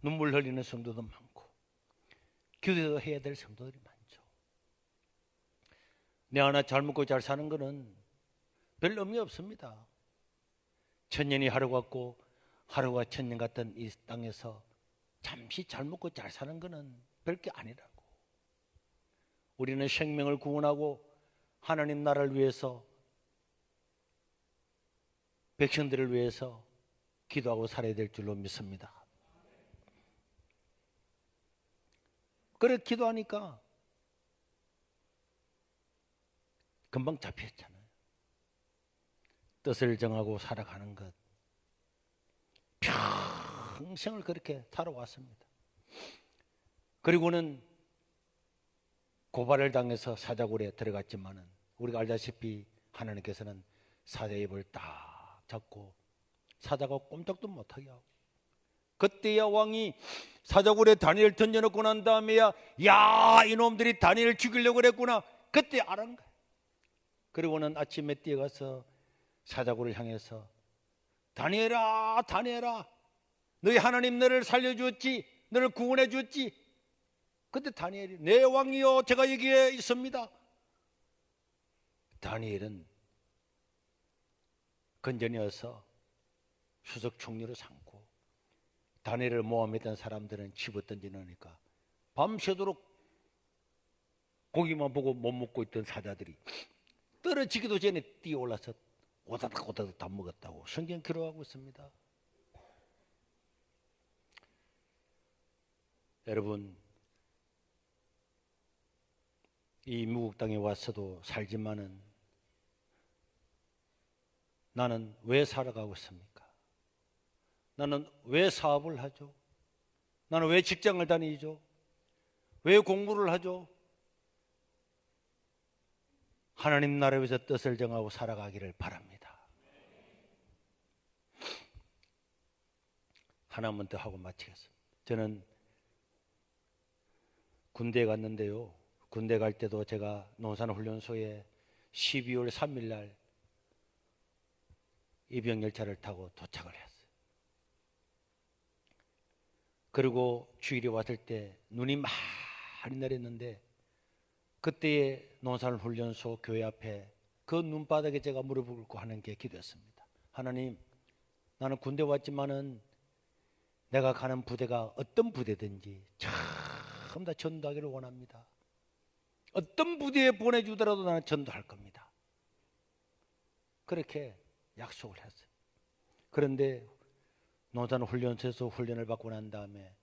눈물 흘리는 성도도 많고 기도도 해야 될 성도들이 많죠. 내 하나 잘 먹고 잘 사는 거는 별 의미 없습니다. 천년이 하루 같고 하루가 천년 같던 이 땅에서 잠시 잘 먹고 잘 사는 거는 별게 아니라고. 우리는 생명을 구원하고 하나님 나라를 위해서, 백성들을 위해서 기도하고 살아야 될 줄로 믿습니다. 그래 기도하니까 금방 잡혔잖아요. 뜻을 정하고 살아가는 것, 평생을 그렇게 살아왔습니다. 그리고는 고발을 당해서 사자굴에 들어갔지만은 우리가 알다시피 하나님께서는 사자의 입을 딱 잡고 사자가 꼼짝도 못하게 하고, 그때야 왕이 사자굴에 다니엘을 던져놓고 난 다음에야 야 이놈들이 다니엘을 죽이려고 그랬구나, 그때 알은 거야. 그리고는 아침에 뛰어가서 사자굴을 향해서 다니엘아 다니엘아, 너희 하나님 너를 살려주었지, 너를 구원해 주었지. 그때 다니엘이 네 왕이요 제가 여기에 있습니다. 다니엘은 건전히 어서 수석 총리로 삼고 다니엘을 모함했던 사람들은 집어던지니까 밤새도록 고기만 보고 못 먹고 있던 사자들이 떨어지기도 전에 뛰어올라서 오다닥 오다닥 다 먹었다고 성경 기록하고 있습니다. 여러분, 이 미국 땅에 왔어도 살지만은 나는 왜 살아가고 있습니까? 나는 왜 사업을 하죠? 나는 왜 직장을 다니죠? 왜 공부를 하죠? 하나님 나라에 위해서 뜻을 정하고 살아가기를 바랍니다. 하나만 더 하고 마치겠습니다. 저는 군대에 갔는데요, 군대 갈 때도 제가 농산훈련소에 12월 3일 날 입영열차를 타고 도착을 했어요. 그리고 주일에 왔을 때 눈이 많이 내렸는데 그때의 농산훈련소 교회 앞에 그 눈바닥에 제가 무릎을 꿇고 하는 게 기도였습니다. 하나님, 나는 군대 왔지만은 내가 가는 부대가 어떤 부대든지 전부 다 전도하기를 원합니다. 어떤 부대에 보내주더라도 나는 전도할 겁니다. 그렇게 약속을 했어요. 그런데 농산훈련소에서 훈련을 받고 난 다음에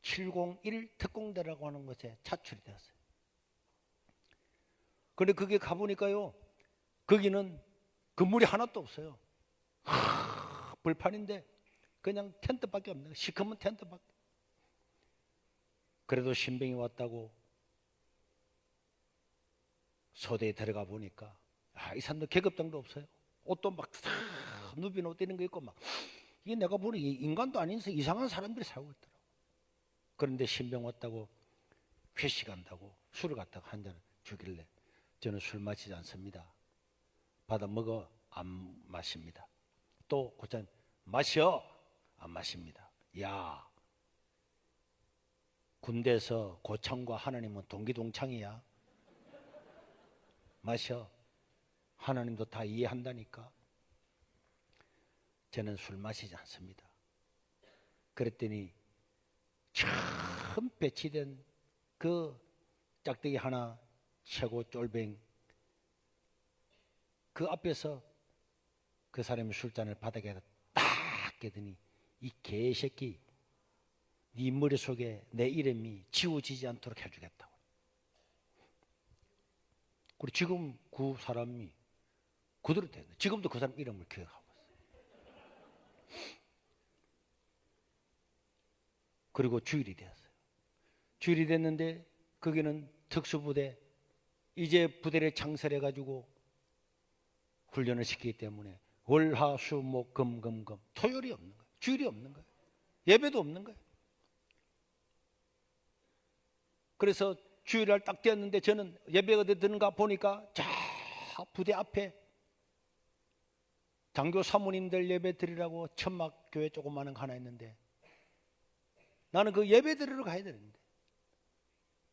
701 특공대라고 하는 것에 차출이 되었어요. 그런데 그게 가보니까요, 거기는 건물이 하나도 없어요. 불판인데 그냥 텐트밖에 없는 거예요. 시커먼 텐트밖에. 그래도 신병이 왔다고 소대에 들어가 보니까 이 사람들 계급장도 없어요. 옷도 막 누빈 옷 이런 거 입고 막, 이게 내가 보니 인간도 아닌서 이상한 사람들이 살고 있더라고. 그런데 신병 왔다고 회식한다고 술을 갖다가 한 잔 주길래 저는 술 마시지 않습니다. 받아 먹어 안 마십니다. 또 고참 마셔 안 마십니다. 야, 군대에서 고참과 하나님은 동기동창이야. 마셔. 하나님도 다 이해한다니까. 저는 술 마시지 않습니다. 그랬더니 처음 배치된 그 짝대기 하나 최고 쫄뱅 그 앞에서 그 사람이 술잔을 바닥에 딱 깨더니 이 개새끼 네 머릿속에 내 이름이 지워지지 않도록 해주겠다고. 그리고 지금 그 사람이 그대로 됐네. 지금도 그 사람 이름을 기억하고 있어요. 그리고 주일이 되었어요. 주일이 됐는데 거기는 특수부대, 이제 부대를 창설해가지고 훈련을 시키기 때문에 월화수목금금금 토요일이 없는 거예요. 주일이 없는 거예요. 예배도 없는 거예요. 그래서 주일날 딱 되었는데 저는 예배가 드는가 보니까 자 부대 앞에 장교 사모님들 예배 드리라고 천막교회 조그마한 거 하나 있는데 나는 그 예배 드리러 가야 되는데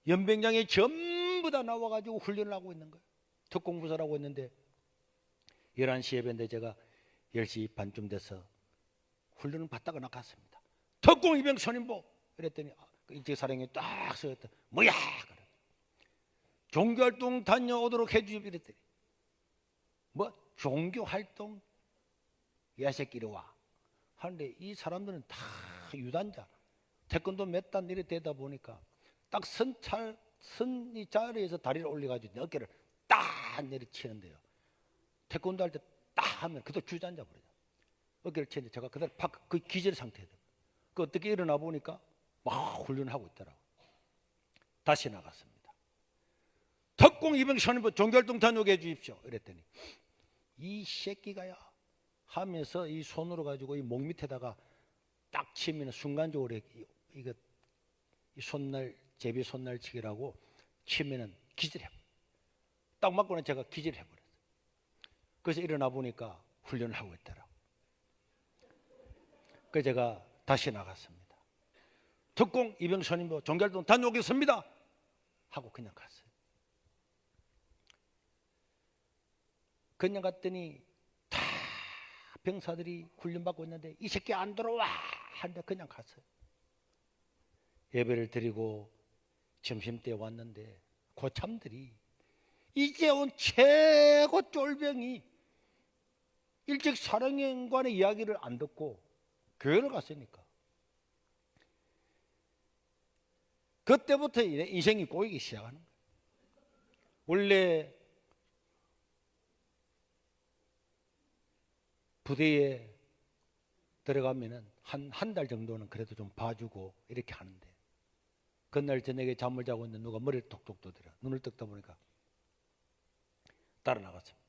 연병장이 전부 다 나와가지고 훈련을 하고 있는 거예요. 특공부사라고 했는데 11시 예배인데 제가 10시 반쯤 돼서 훈련을 받다가 나갔습니다. 특공이병 선임보 이랬더니 이제 사령이 딱 서였다. 뭐야? 종교활동 다녀오도록 해주십시오 이랬더니 뭐 종교활동? 야 새끼리 와 하는데 이 사람들은 다 유단자 태권도 몇 단 이렇게 되다 보니까 딱 선이 자리에서 다리를 올려가지고 어깨를 딱 내리치는데요. 태권도 할 때 딱 하면 그대로 주저앉아 버려요. 어깨를 치는데 제가 그대로 팍 그 기절 상태에 그 어떻게 일어나 보니까 막 훈련하고 있더라고. 다시 나갔습니다. 특공 이병 선임부 종교활동 다녀오게 해주십시오 이랬더니 이 새끼가야 하면서 이 손으로 가지고 이 목 밑에다가 딱 치면 순간적으로 이거 이 손날 제비 손날치기라고 치면은 기절해. 딱 맞고는 제가 기절해 버렸어요. 그래서 일어나 보니까 훈련을 하고 있더라고. 그래서 제가 다시 나갔습니다. 특공 이병 선임부 종교활동 다녀오겠습니다 하고 그냥 갔어요. 그냥 갔더니 다 병사들이 훈련받고 있는데 이 새끼 안 들어와 하는데 그냥 갔어요. 예배를 드리고 점심때 왔는데 고참들이 이제 온 최고 쫄병이 일찍 사령관의 이야기를 안 듣고 교회를 갔으니까 그때부터 인생이 꼬이기 시작하는 거예요. 원래 부대에 들어가면은 한 달 정도는 그래도 좀 봐주고 이렇게 하는데 그날 저녁에 잠을 자고 있는데 누가 머리를 톡톡 두드려. 눈을 떴다 보니까 따라 나갔습니다.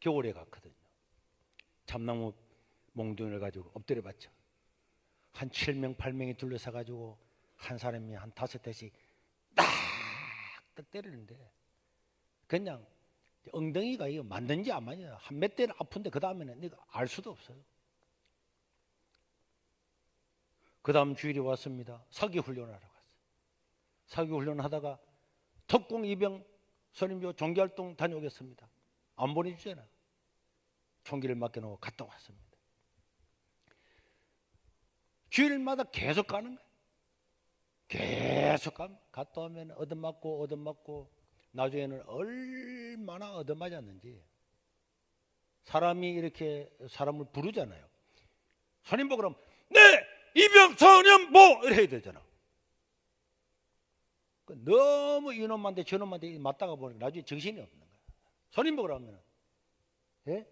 겨울에 갔거든요. 참나무 몽둥이를 가지고 엎드려 봤죠. 한 7명 8명이 둘러서 가지고 한 사람이 한 5대씩 딱 때리는데 그냥 엉덩이가 이거 맞는지 안 맞냐 한 몇 대는 아픈데 그 다음에는 내가 알 수도 없어요. 그 다음 주일이 왔습니다. 사기 훈련을 하러 갔어요. 사기 훈련을 하다가 특공 이병 선임교 종교활동 다녀오겠습니다. 안 보내주잖아. 총기를 맡겨놓고 갔다 왔습니다. 주일마다 계속 가는 거예요. 계속 갔다 오면 얻어맞고 나중에는 얼마나 얻어맞았는지 사람이 이렇게 사람을 부르잖아요. 선임보 그럼 네 이병 선임보 이렇게 해야 되잖아. 너무 이놈한테 저놈한테 맞다가 보니까 나중에 정신이 없는 거야. 선임보 그러면 예?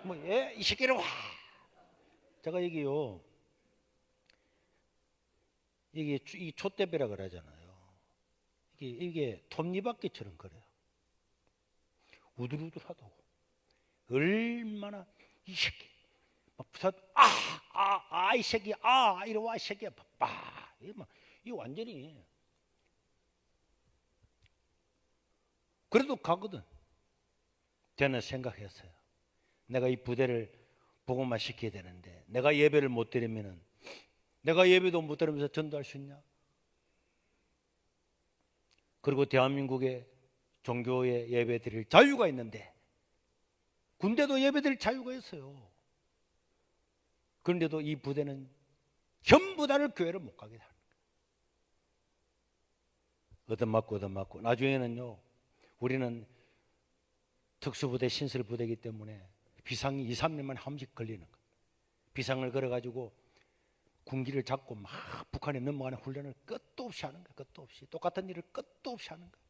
뭐 예? 이 새끼를 와. 제가 여기요. 이게 이 촛대배라 그러잖아요. 이게 톱니바퀴처럼 그래요. 우들우들하다고. 얼마나 이 새끼 이 새끼 이리 와 이 새끼야 바빠. 이 완전히 그래도 가거든. 저는 생각했어요. 내가 이 부대를 복음화 시켜야 되는데 내가 예배를 못 드리면은 내가 예배도 못 드리면서 전도할 수 있냐? 그리고 대한민국에 종교의 예배 드릴 자유가 있는데 군대도 예배 드릴 자유가 있어요. 그런데도 이 부대는 전부 다를 교회를 못 가게 합니다. 얻어맞고 나중에는요, 우리는 특수부대 신설부대이기 때문에 비상이 2, 3년만 한 번씩 걸리는 거예요. 비상을 걸어가지고 군기를 잡고 막 북한에 넘어가는 훈련을 끝도 없이 하는 거예요. 끝도 없이. 똑같은 일을 끝도 없이 하는 거예요.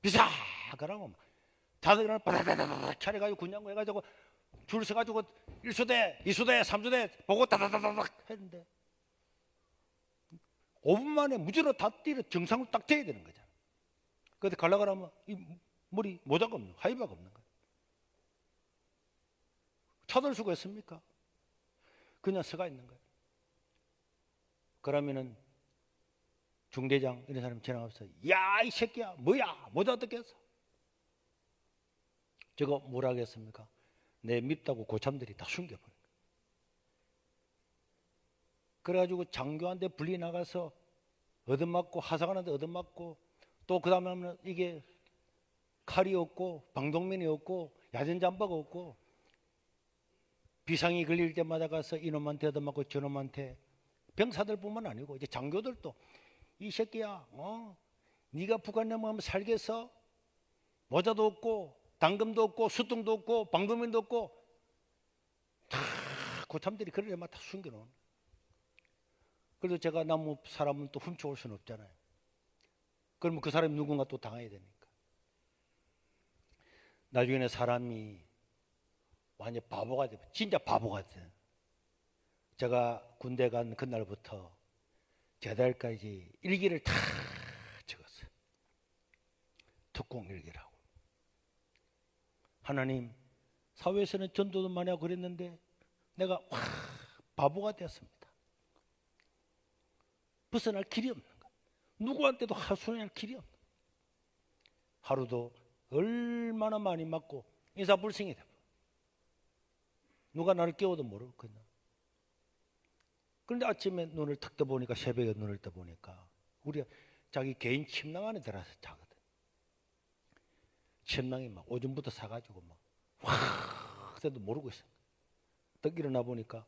비상! 그러면 다들 일어나 바다다다다 차려가지고 군장구 해가지고 줄 서가지고 1소대, 2소대, 3소대 보고 다다다닥 했는데 5분 만에 무전으로 다 뛰려 정상으로 딱 돼야 되는 거잖아. 그런데 가려고 하면 이 머리 모자가 없는 거야. 하이바가 없는 거야. 찾을 수가 있습니까? 그냥 서가 있는 거예요. 그러면은 중대장 이런 사람이 지나가면서 야, 이 새끼야 뭐야 모자 어떻게 했어? 저거 뭐라 하겠습니까? 내 밉다고 고참들이 다 숨겨버린 거예요. 그래가지고 장교한테 불리 나가서 얻어맞고 하사관한테 얻어맞고 또 그 다음에 하면 이게 칼이 없고 방독면이 없고 야전잠바가 없고 비상이 걸릴 때마다 가서 이놈한테 얻어맞고 저놈한테 병사들뿐만 아니고 이제 장교들도 이 새끼야 네가 북한 넘어가면 살겠어? 모자도 없고 당금도 없고 수통도 없고 방독면도 없고 다 고참들이 그럴 때마다 다 숨겨놓은. 그래도 제가 나무 사람은 또 훔쳐올 수는 없잖아요. 그러면 그 사람이 누군가 또 당해야 되니까. 나중에는 사람이 완전 바보가 돼. 진짜 바보가 돼. 제가 군대 간 그날부터 제달까지 일기를 다 적었어요. 특공 일기라고. 하나님, 사회에서는 전도도 많이 하고 그랬는데 내가 바보가 되었습니다. 벗어날 길이 없는 거야. 누구한테도 하소연할 길이 없는 거야. 하루도 얼마나 많이 맞고 인사불성이 되고 누가 나를 깨워도 모르고 그냥. 그런데 아침에 눈을 탁 떠보니까 새벽에 눈을 떠보니까 우리가 자기 개인 침낭 안에 들어서 자거든. 침낭이 막 오줌부터 사가지고 막 그때도 모르고 있어. 딱 일어나 보니까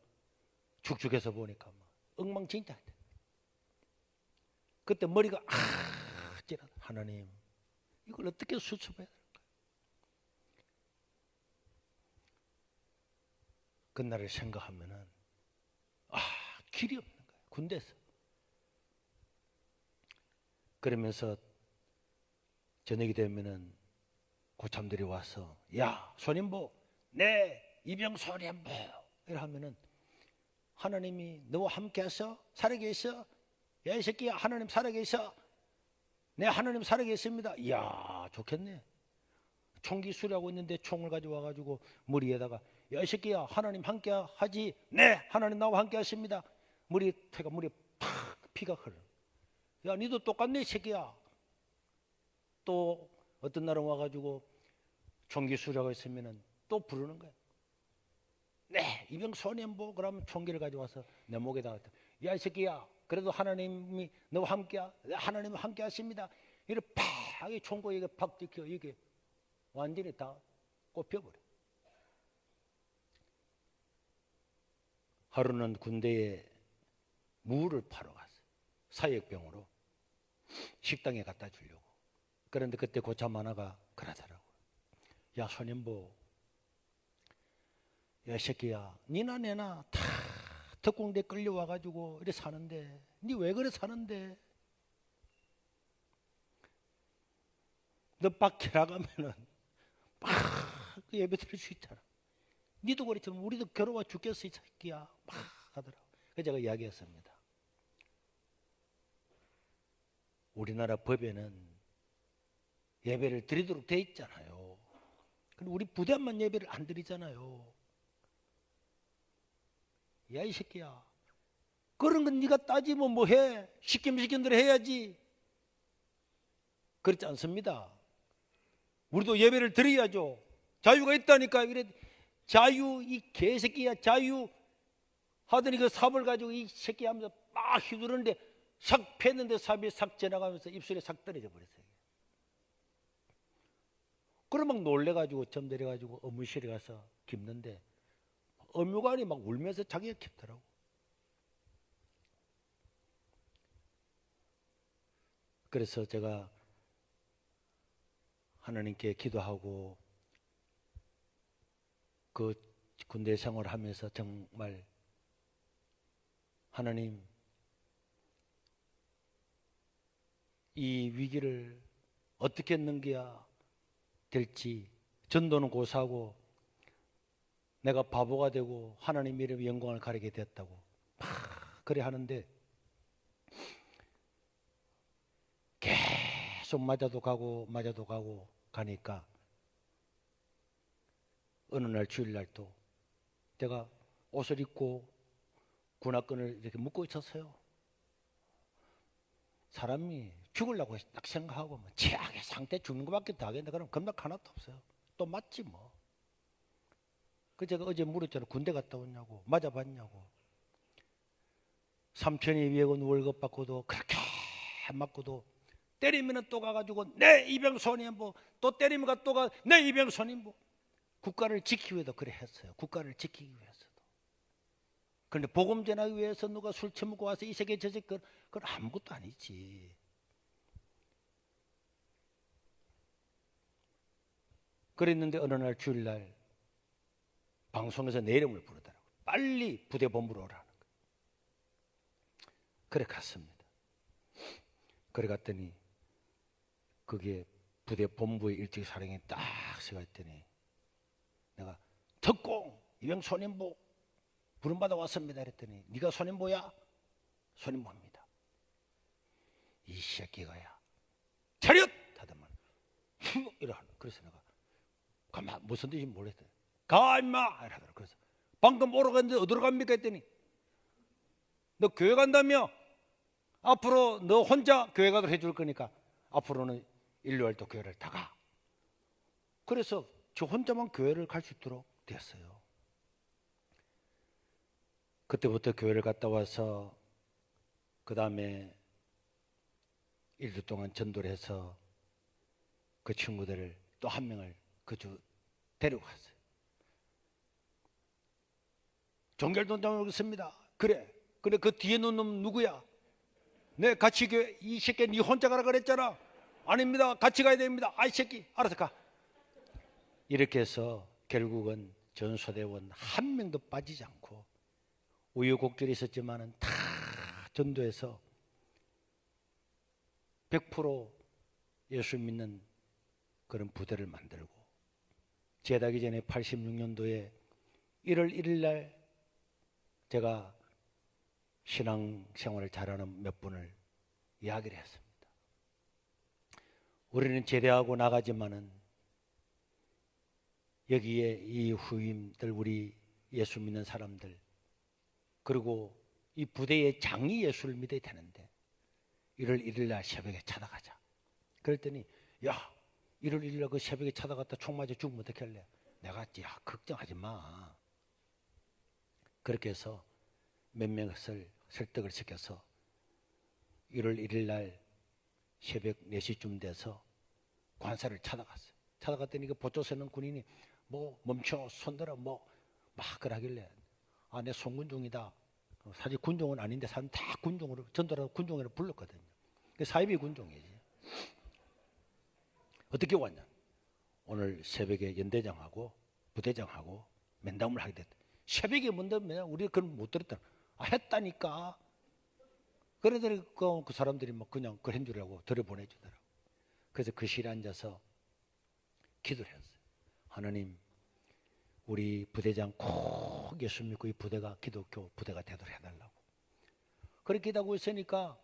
축축해서 보니까 막 엉망진창. 그때 머리가 찌라. 하나님, 이걸 어떻게 수습해야 될까? 그날을 생각하면은 길이 없는 거예요. 군대에서. 그러면서 저녁이 되면은 고참들이 와서 야, 손인보, 네 이병 손인보 이래 하면은 하나님이 너와 함께해서 살아계셔. 야, 이 새끼야, 하나님 살아계셔. 네, 하나님 살아계십니다. 이야, 좋겠네. 총기 수리하고 있는데 총을 가져와가지고 머리에다가 야, 이 새끼야, 하나님 함께 하지. 네, 하나님 나와 함께 하십니다. 머리에 팍 피가 흘러. 야, 니도 똑같네, 이 새끼야. 또 어떤 날은 와가지고 총기 수리하고 있으면은 또 부르는 거야. 네, 이병 손인보. 그러면 총기를 가져와서 내 목에다가 야, 이 새끼야, 그래도 하나님이 너와 함께야. 하나님과 함께 하십니다. 이렇게 팍 총구에 이게 팍 찍혀 이게 완전히 다 꼽혀버려. 하루는 군대에 무를 파러 갔어요. 사역병으로 식당에 갖다 주려고. 그런데 그때 고참 하나가 그러더라고요. 야, 손인보, 야, 새끼야, 니나 내나 다 특공대 끌려와가지고 이래 사는데 니 왜 그래 사는데? 너 밖에 나가면은 막 예배 드릴 수 있잖아. 니도 그랬지만 우리도 괴로워 죽겠어 이 새끼야 막 하더라고. 그래서 제가 이야기했습니다. 우리나라 법에는 예배를 드리도록 돼 있잖아요. 근데 우리 부대만 예배를 안 드리잖아요. 야, 이 새끼야, 그런 건 네가 따지면 뭐해? 시키면 시킨 대로 해야지. 그렇지 않습니다. 우리도 예배를 드려야죠. 자유가 있다니까. 이래 자유 이 개새끼야 자유 하더니 그 삽을 가지고 이 새끼 하면서 막 휘두르는데 싹 팼는데 삽이 싹 지나가면서 입술에 싹 떨어져 버렸어요. 그럼 막 놀래가지고 점 내려가지고 업무실에 가서 깁는데 업무관이 막 울면서 자기가 깁더라고. 그래서 제가 하나님께 기도하고 그 군대 생활을 하면서 정말 하나님 이 위기를 어떻게 넘겨야 될지 전도는 고사하고 내가 바보가 되고 하나님 이름의 영광을 가리게 됐다고 막 그래 하는데 계속 맞아도 가고 가니까 어느 날 주일날 또 제가 옷을 입고 군화끈을 이렇게 묶고 있었어요. 사람이 죽으려고 딱 생각하고 뭐 최악의 상태 죽는 것밖에 더 하겠네. 그럼 겁나 하나도 없어요. 또 맞지 뭐. 그 제가 어제 물었잖아요. 군대 갔다 왔냐고 맞아봤냐고. 삼천이 위해군 월급 받고도 그렇게 맞고도 때리면 또 가가지고 내 이병선임부 또 때리면 또 가 내 이병선임부 국가를 지키기 위해서 그래 했어요. 국가를 지키기 위해서도. 그런데 복음 전하기 위해서 누가 술 처먹고 와서 이 세계 저 세계 그건 아무것도 아니지. 그랬는데 어느 날 주일날 방송에서 내 이름을 부르더라고요. 빨리 부대 본부로 오라는 거예요. 그래 갔습니다. 그래 갔더니 그게 부대 본부의 일찍 사령이 딱 서갔더니 내가 특공 이병선임부 부름받아 왔습니다 그랬더니 네가 선임부야? 선임부입니다. 이 새끼가야 차렷! 하더만 이러하는. 그래서 내가 가만 무슨 뜻인지 모르겠어요. 가 임마! 이러더라고요. 그래서 방금 오러 갔는데 어디로 갑니까 했더니 너 교회 간다며? 앞으로 너 혼자 교회 가도록 해줄 거니까 앞으로는 일요일도 교회를 다 가. 그래서 저 혼자만 교회를 갈 수 있도록 됐어요. 그때부터 교회를 갔다 와서 그 다음에 일주 동안 전도를 해서 그 친구들을 또 한 명을 그 주 데리고 갔어요. 종결동장을 오겠습니다. 그래 그 뒤에 놓은 놈 누구야? 네 같이 교회. 이 새끼 네 혼자 가라 그랬잖아. 아닙니다. 같이 가야 됩니다. 아이 새끼 알아서 가. 이렇게 해서 결국은 전소대원 한 명도 빠지지 않고 우여곡절이 있었지만은 다 전도해서 100% 예수 믿는 그런 부대를 만들고 제다기 전에 86년도에 1월 1일 날 제가 신앙생활을 잘하는 몇 분을 이야기를 했습니다. 우리는 제대하고 나가지만은 여기에 이 후임들 우리 예수 믿는 사람들 그리고 이 부대의 장이 예수를 믿어야 되는데 1월 1일 날 새벽에 찾아가자. 그랬더니 야 1월 1일 날 그 새벽에 찾아갔다 총 맞아 죽으면 어떻게 할래? 내가 야 걱정하지 마. 그렇게 해서 몇 명을 설득을 시켜서 1월 1일 날 새벽 4시쯤 돼서 관사를 찾아갔어요. 찾아갔더니 그 보초서는 군인이 뭐 멈춰 손들어 뭐 막 그러길래 아 내 송군종이다. 사실 군종은 아닌데 사람 다 군종으로 전도라고 군종으로 불렀거든요. 사이비 군종이지. 어떻게 왔냐? 오늘 새벽에 연대장하고 부대장하고 면담을 하게 됐다. 새벽에 뭔데 우리 그건 못 들었다. 아 했다니까. 그러더니 그 사람들이 뭐 그냥 그런 줄 알고 들여보내주더라고. 그래서 그 실에 앉아서 기도를 했어요. 하나님 우리 부대장 꼭 예수 믿고 이 부대가 기독교 부대가 되도록 해달라고. 그렇게 기도하고 있으니까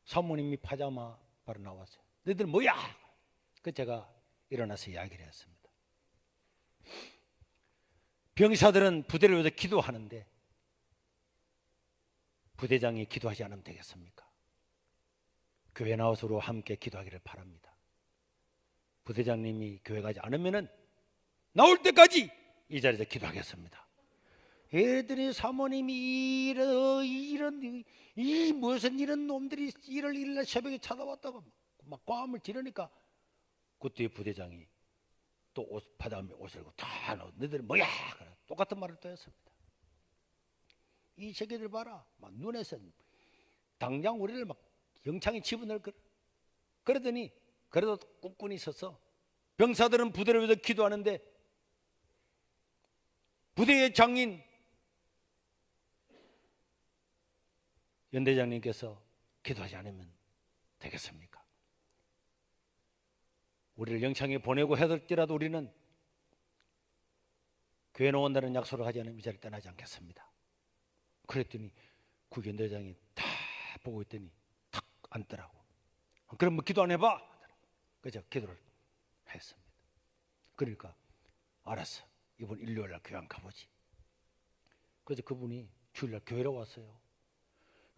사모님이 파자마 바로 나왔어요. 너희들 뭐야? 그 제가 일어나서 이야기를 했습니다. 병사들은 부대를 위해서 기도하는데 부대장이 기도하지 않으면 되겠습니까? 교회 나와서 함께 기도하기를 바랍니다. 부대장님이 교회 가지 않으면은 나올 때까지 이 자리에서 기도하겠습니다. 애들이 사모님이 이런 무슨 이런 놈들이 일요일 새벽에 찾아왔다고 막 꽝을 지르니까 그때 부대장이 또 바다에 옷을 입고 다 너희들 뭐야? 똑같은 말을 또 했습니다. 이 새끼들 봐라, 막 눈에서 당장 우리를 막 영창에 집어넣을 거라. 그러더니 그래도 ቁ꾼히 있어서 병사들은 부대를 위해서 기도하는데 부대의 장인 연대장님께서 기도하지 않으면 되겠습니까? 우리를 영창에 보내고 해들지라도 우리는 교회 나온다는 약속을 하지 않으면 이 자리를 떠나지 않겠습니다. 그랬더니 그 연대장이 다 보고 있더니 탁 앉더라고. 그럼 뭐 기도 안 해봐? 그래서 기도를 했습니다. 그러니까 알았어, 이번 일요일날 교회 안 가보지. 그래서 그분이 주일날 교회로 왔어요.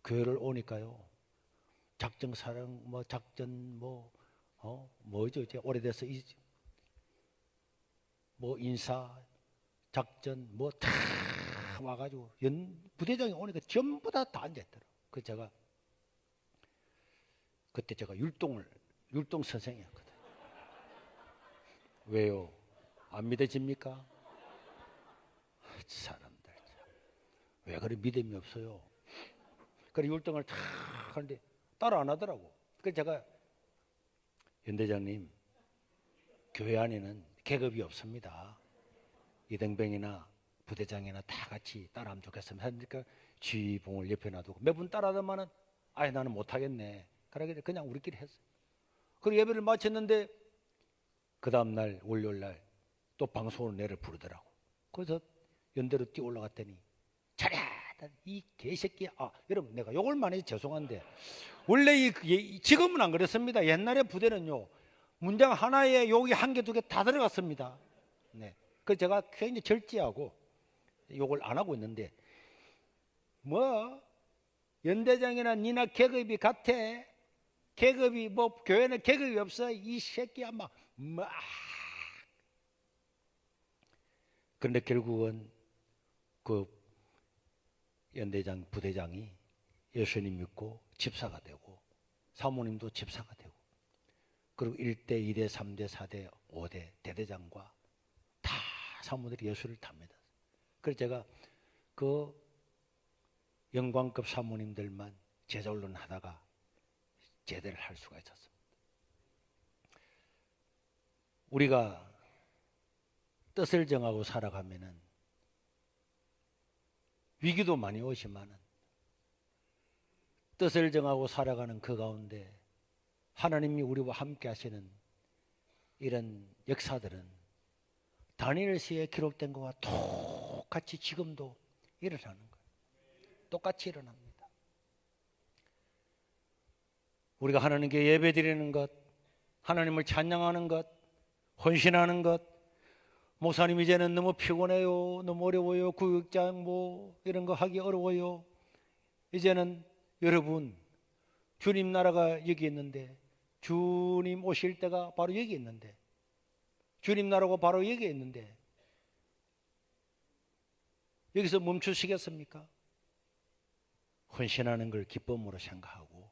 교회를 오니까요, 작전 사령 뭐 작전 뭐죠 이제 오래돼서 뭐 인사 작전 뭐 다 와가지고 부대장이 오니까 전부 다 앉아있더라고. 그래서 그때 제가 율동 선생이었거든. 왜요? 안 믿어집니까? 사람들 왜 그래 믿음이 없어요? 그래 율동을 탁 하는데 따라 안 하더라고. 그래서 제가 연대장님, 교회 안에는 계급이 없습니다. 이등병이나 부대장이나 다 같이 따라하면 좋겠습니다. 그러니까 지휘봉을 옆에 놔두고 몇 분 따라하더만은 아예 나는 못하겠네. 그냥 우리끼리 했어요. 그리고 예배를 마쳤는데 그 다음날 월요일날 또 방송으로 내를 부르더라고. 그래서 연대로 뛰어 올라갔더니 잘했다 이 개새끼야. 여러분 내가 욕을 많이 해서 죄송한데 원래 지금은 안 그랬습니다. 옛날에 부대는요 문장 하나에 욕이 한 개 두 개 다 들어갔습니다. 네. 그래서 제가 굉장히 절제하고 욕을 안 하고 있는데 뭐 연대장이나 니나 계급이 같아. 계급이 뭐 교회는 계급이 없어 이 새끼야 막. 그런데 결국은 그 연대장 부대장이 예수님 믿고 집사가 되고 사모님도 집사가 되고 그리고 1대, 2대, 3대, 4대, 5대 대대장과 다 사모들이 예수를 다 믿었어요. 그래서 제가 그 영광급 사모님들만 제자훈련 하다가 제대를 할 수가 있었습니다. 우리가 뜻을 정하고 살아가면은 위기도 많이 오지만은 뜻을 정하고 살아가는 그 가운데 하나님이 우리와 함께 하시는 이런 역사들은 다니엘서에 기록된 것과 똑같이 지금도 일어나는 거예요. 똑같이 일어납니다. 우리가 하나님께 예배드리는 것, 하나님을 찬양하는 것, 헌신하는 것, 목사님 이제는 너무 피곤해요, 너무 어려워요, 구역장 뭐 이런 거 하기 어려워요. 이제는 여러분 주님 나라가 여기 있는데 주님 오실 때가 바로 여기 있는데 주님 나라가 바로 여기 있는데 여기서 멈추시겠습니까? 헌신하는 걸 기쁨으로 생각하고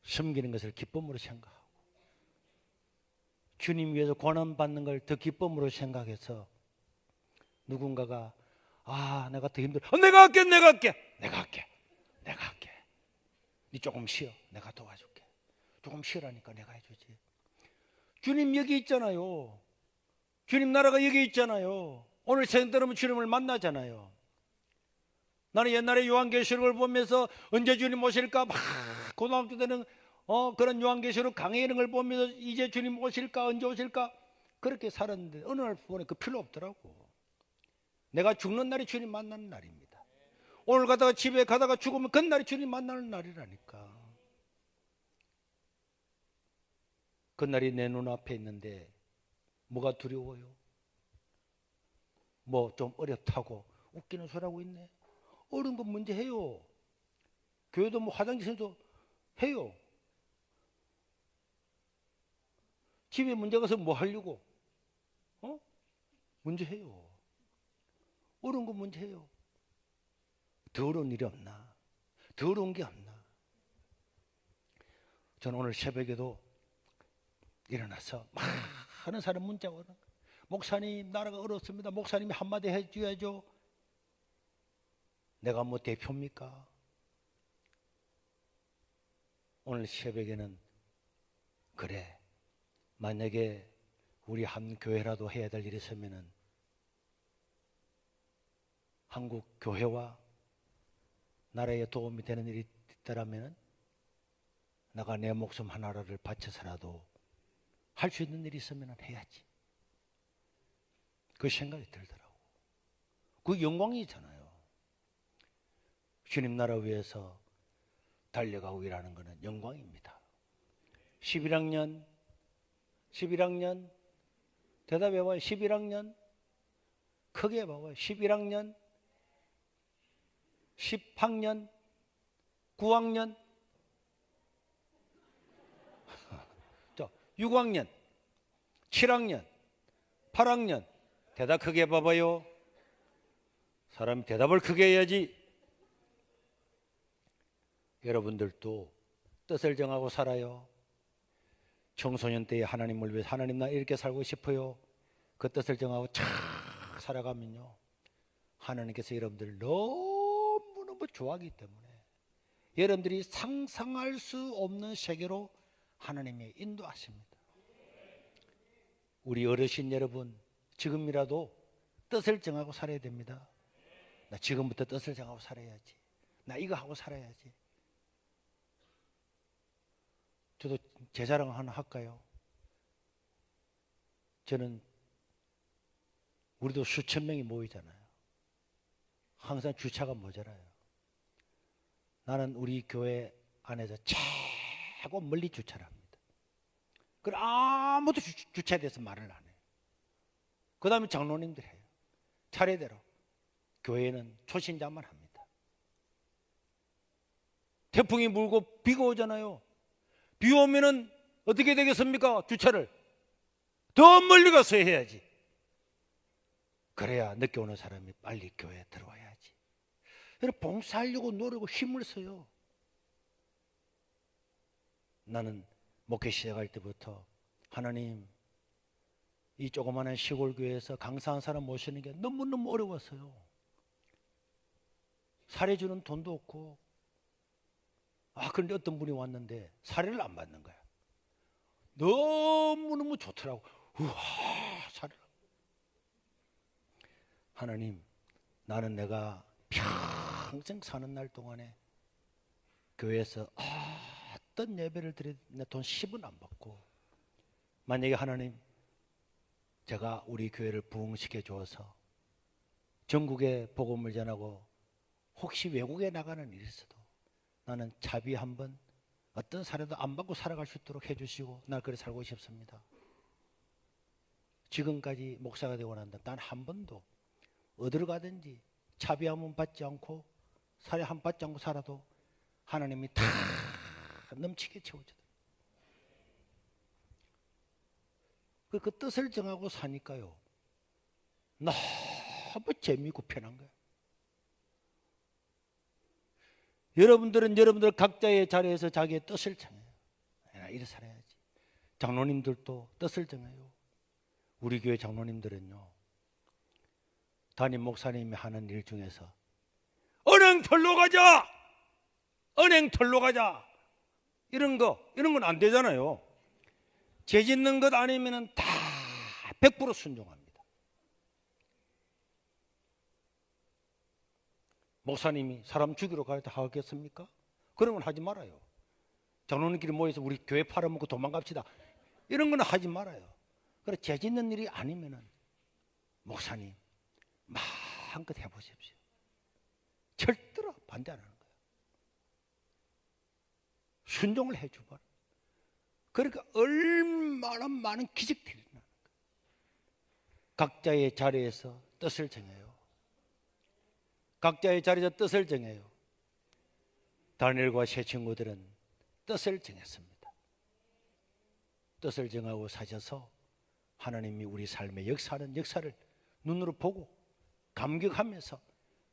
섬기는 것을 기쁨으로 생각하고 주님 위해서 고난받는 걸 더 기쁨으로 생각해서 누군가가 내가 더 힘들어. 내가 할게. 니 조금 쉬어. 내가 도와줄게. 조금 쉬라니까 내가 해주지. 주님 여기 있잖아요. 주님 나라가 여기 있잖아요. 오늘 새벽 들으면 주님을 만나잖아요. 나는 옛날에 요한계시록을 보면서 언제 주님 오실까 막 고등학교 때는 그런 요한계시록 강의 이런 걸 보면서 이제 주님 오실까 언제 오실까 그렇게 살았는데 어느 날 보니 그 필요 없더라고. 내가 죽는 날이 주님 만나는 날입니다. 오늘 가다가 집에 가다가 죽으면 그날이 주님 만나는 날이라니까. 그날이 내 눈앞에 있는데 뭐가 두려워요? 뭐 좀 어렵다고 웃기는 소리 하고 있네. 어려운 건 문제 해요. 교회도 뭐 화장실도 해요. 집에 문제 가서 뭐 하려고? 문제 해요. 어려운 거 문제 해요. 더러운 일이 없나? 더러운 게 없나? 저는 오늘 새벽에도 일어나서 많은 사람 문자가 오는 거예요. 목사님, 나라가 어렵습니다. 목사님이 한마디 해줘야죠. 내가 뭐 대표입니까? 오늘 새벽에는 그래, 만약에 우리 한 교회라도 해야 될 일이 있으면은 한국 교회와 나라에 도움이 되는 일이 있다라면 내가 내 목숨 하나를 바쳐서라도 할 수 있는 일이 있으면 해야지. 그 생각이 들더라고. 그 영광이잖아요. 주님 나라 위해서 달려가고 일하는 것은 영광입니다. 11학년 대답해봐요. 11학년 크게 해봐요. 11학년 10학년 9학년 6학년 7학년 8학년 대답 크게 해봐봐요. 사람이 대답을 크게 해야지. 여러분들도 뜻을 정하고 살아요. 청소년 때에 하나님을 위해 하나님 나 이렇게 살고 싶어요. 그 뜻을 정하고 착 살아가면요, 하나님께서 여러분들 너무너무 좋아하기 때문에 여러분들이 상상할 수 없는 세계로 하나님이 인도하십니다. 우리 어르신 여러분, 지금이라도 뜻을 정하고 살아야 됩니다. 나 지금부터 뜻을 정하고 살아야지. 나 이거 하고 살아야지. 저도 제 자랑 하나 할까요? 저는 우리도 수천 명이 모이잖아요. 항상 주차가 모자라요. 나는 우리 교회 안에서 최고 멀리 주차를 합니다. 그럼 아무도 주차에 대해서 말을 안 해요. 그 다음에 장로님들 해요. 차례대로. 교회는 초신자만 합니다. 태풍이 불고 비가 오잖아요. 비 오면은 어떻게 되겠습니까? 주차를 더 멀리 가서 해야지. 그래야 늦게 오는 사람이 빨리 교회에 들어와야지. 여러분, 봉사하려고 노력하고 힘을 써요. 나는 목회 시작할 때부터 하나님, 이 조그마한 시골 교회에서 강사한 사람 모시는 게 너무너무 어려웠어요. 사례 주는 돈도 없고. 그런데 어떤 분이 왔는데 사례를 안 받는 거야. 너무너무 좋더라고. 우와, 사례를. 하나님, 나는 내가 평생 사는 날 동안에 교회에서 어떤 예배를 드려도 내 돈 10원 안 받고, 만약에 하나님 제가 우리 교회를 부흥시켜 주어서 전국에 복음을 전하고 혹시 외국에 나가는 일이 있어도 나는 자비 한번 어떤 사례도 안 받고 살아갈 수 있도록 해주시고 날 그래 살고 싶습니다. 지금까지 목사가 되고 난다 단 한 번도 어디로 가든지 자비 한 번 받지 않고 사례 한 번 받지 않고 살아도 하나님이 다 넘치게 채워주더라고요. 그 뜻을 정하고 사니까요, 너무 재미있고 편한 거예요. 여러분들은 여러분들 각자의 자리에서 자기의 뜻을 정해요. 이래 살아야지. 장로님들도 뜻을 정해요. 우리 교회 장로님들은요, 담임 목사님이 하는 일 중에서 은행털로 가자! 은행털로 가자! 이런 건 안 되잖아요. 죄 짓는 것 아니면은 다 100% 순종합니다. 목사님이 사람 죽이러 가야 하겠습니까? 그런 건 하지 말아요. 장로님끼리 모여서 우리 교회 팔아먹고 도망갑시다. 이런 건 하지 말아요. 그래, 죄 짓는 일이 아니면은 목사님 마음껏 해보십시오. 절대로 반대 안 하는 거예요. 순종을 해주고. 그러니까 얼마나 많은 기적들이 나는 거예요. 각자의 자리에서 뜻을 정해요. 각자의 자리에서 뜻을 정해요. 다니엘과 세 친구들은 뜻을 정했습니다. 뜻을 정하고 사셔서 하나님이 우리 삶에 역사하는 역사를 눈으로 보고 감격하면서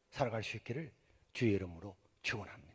살아갈 수 있기를 주의 이름으로 축원합니다.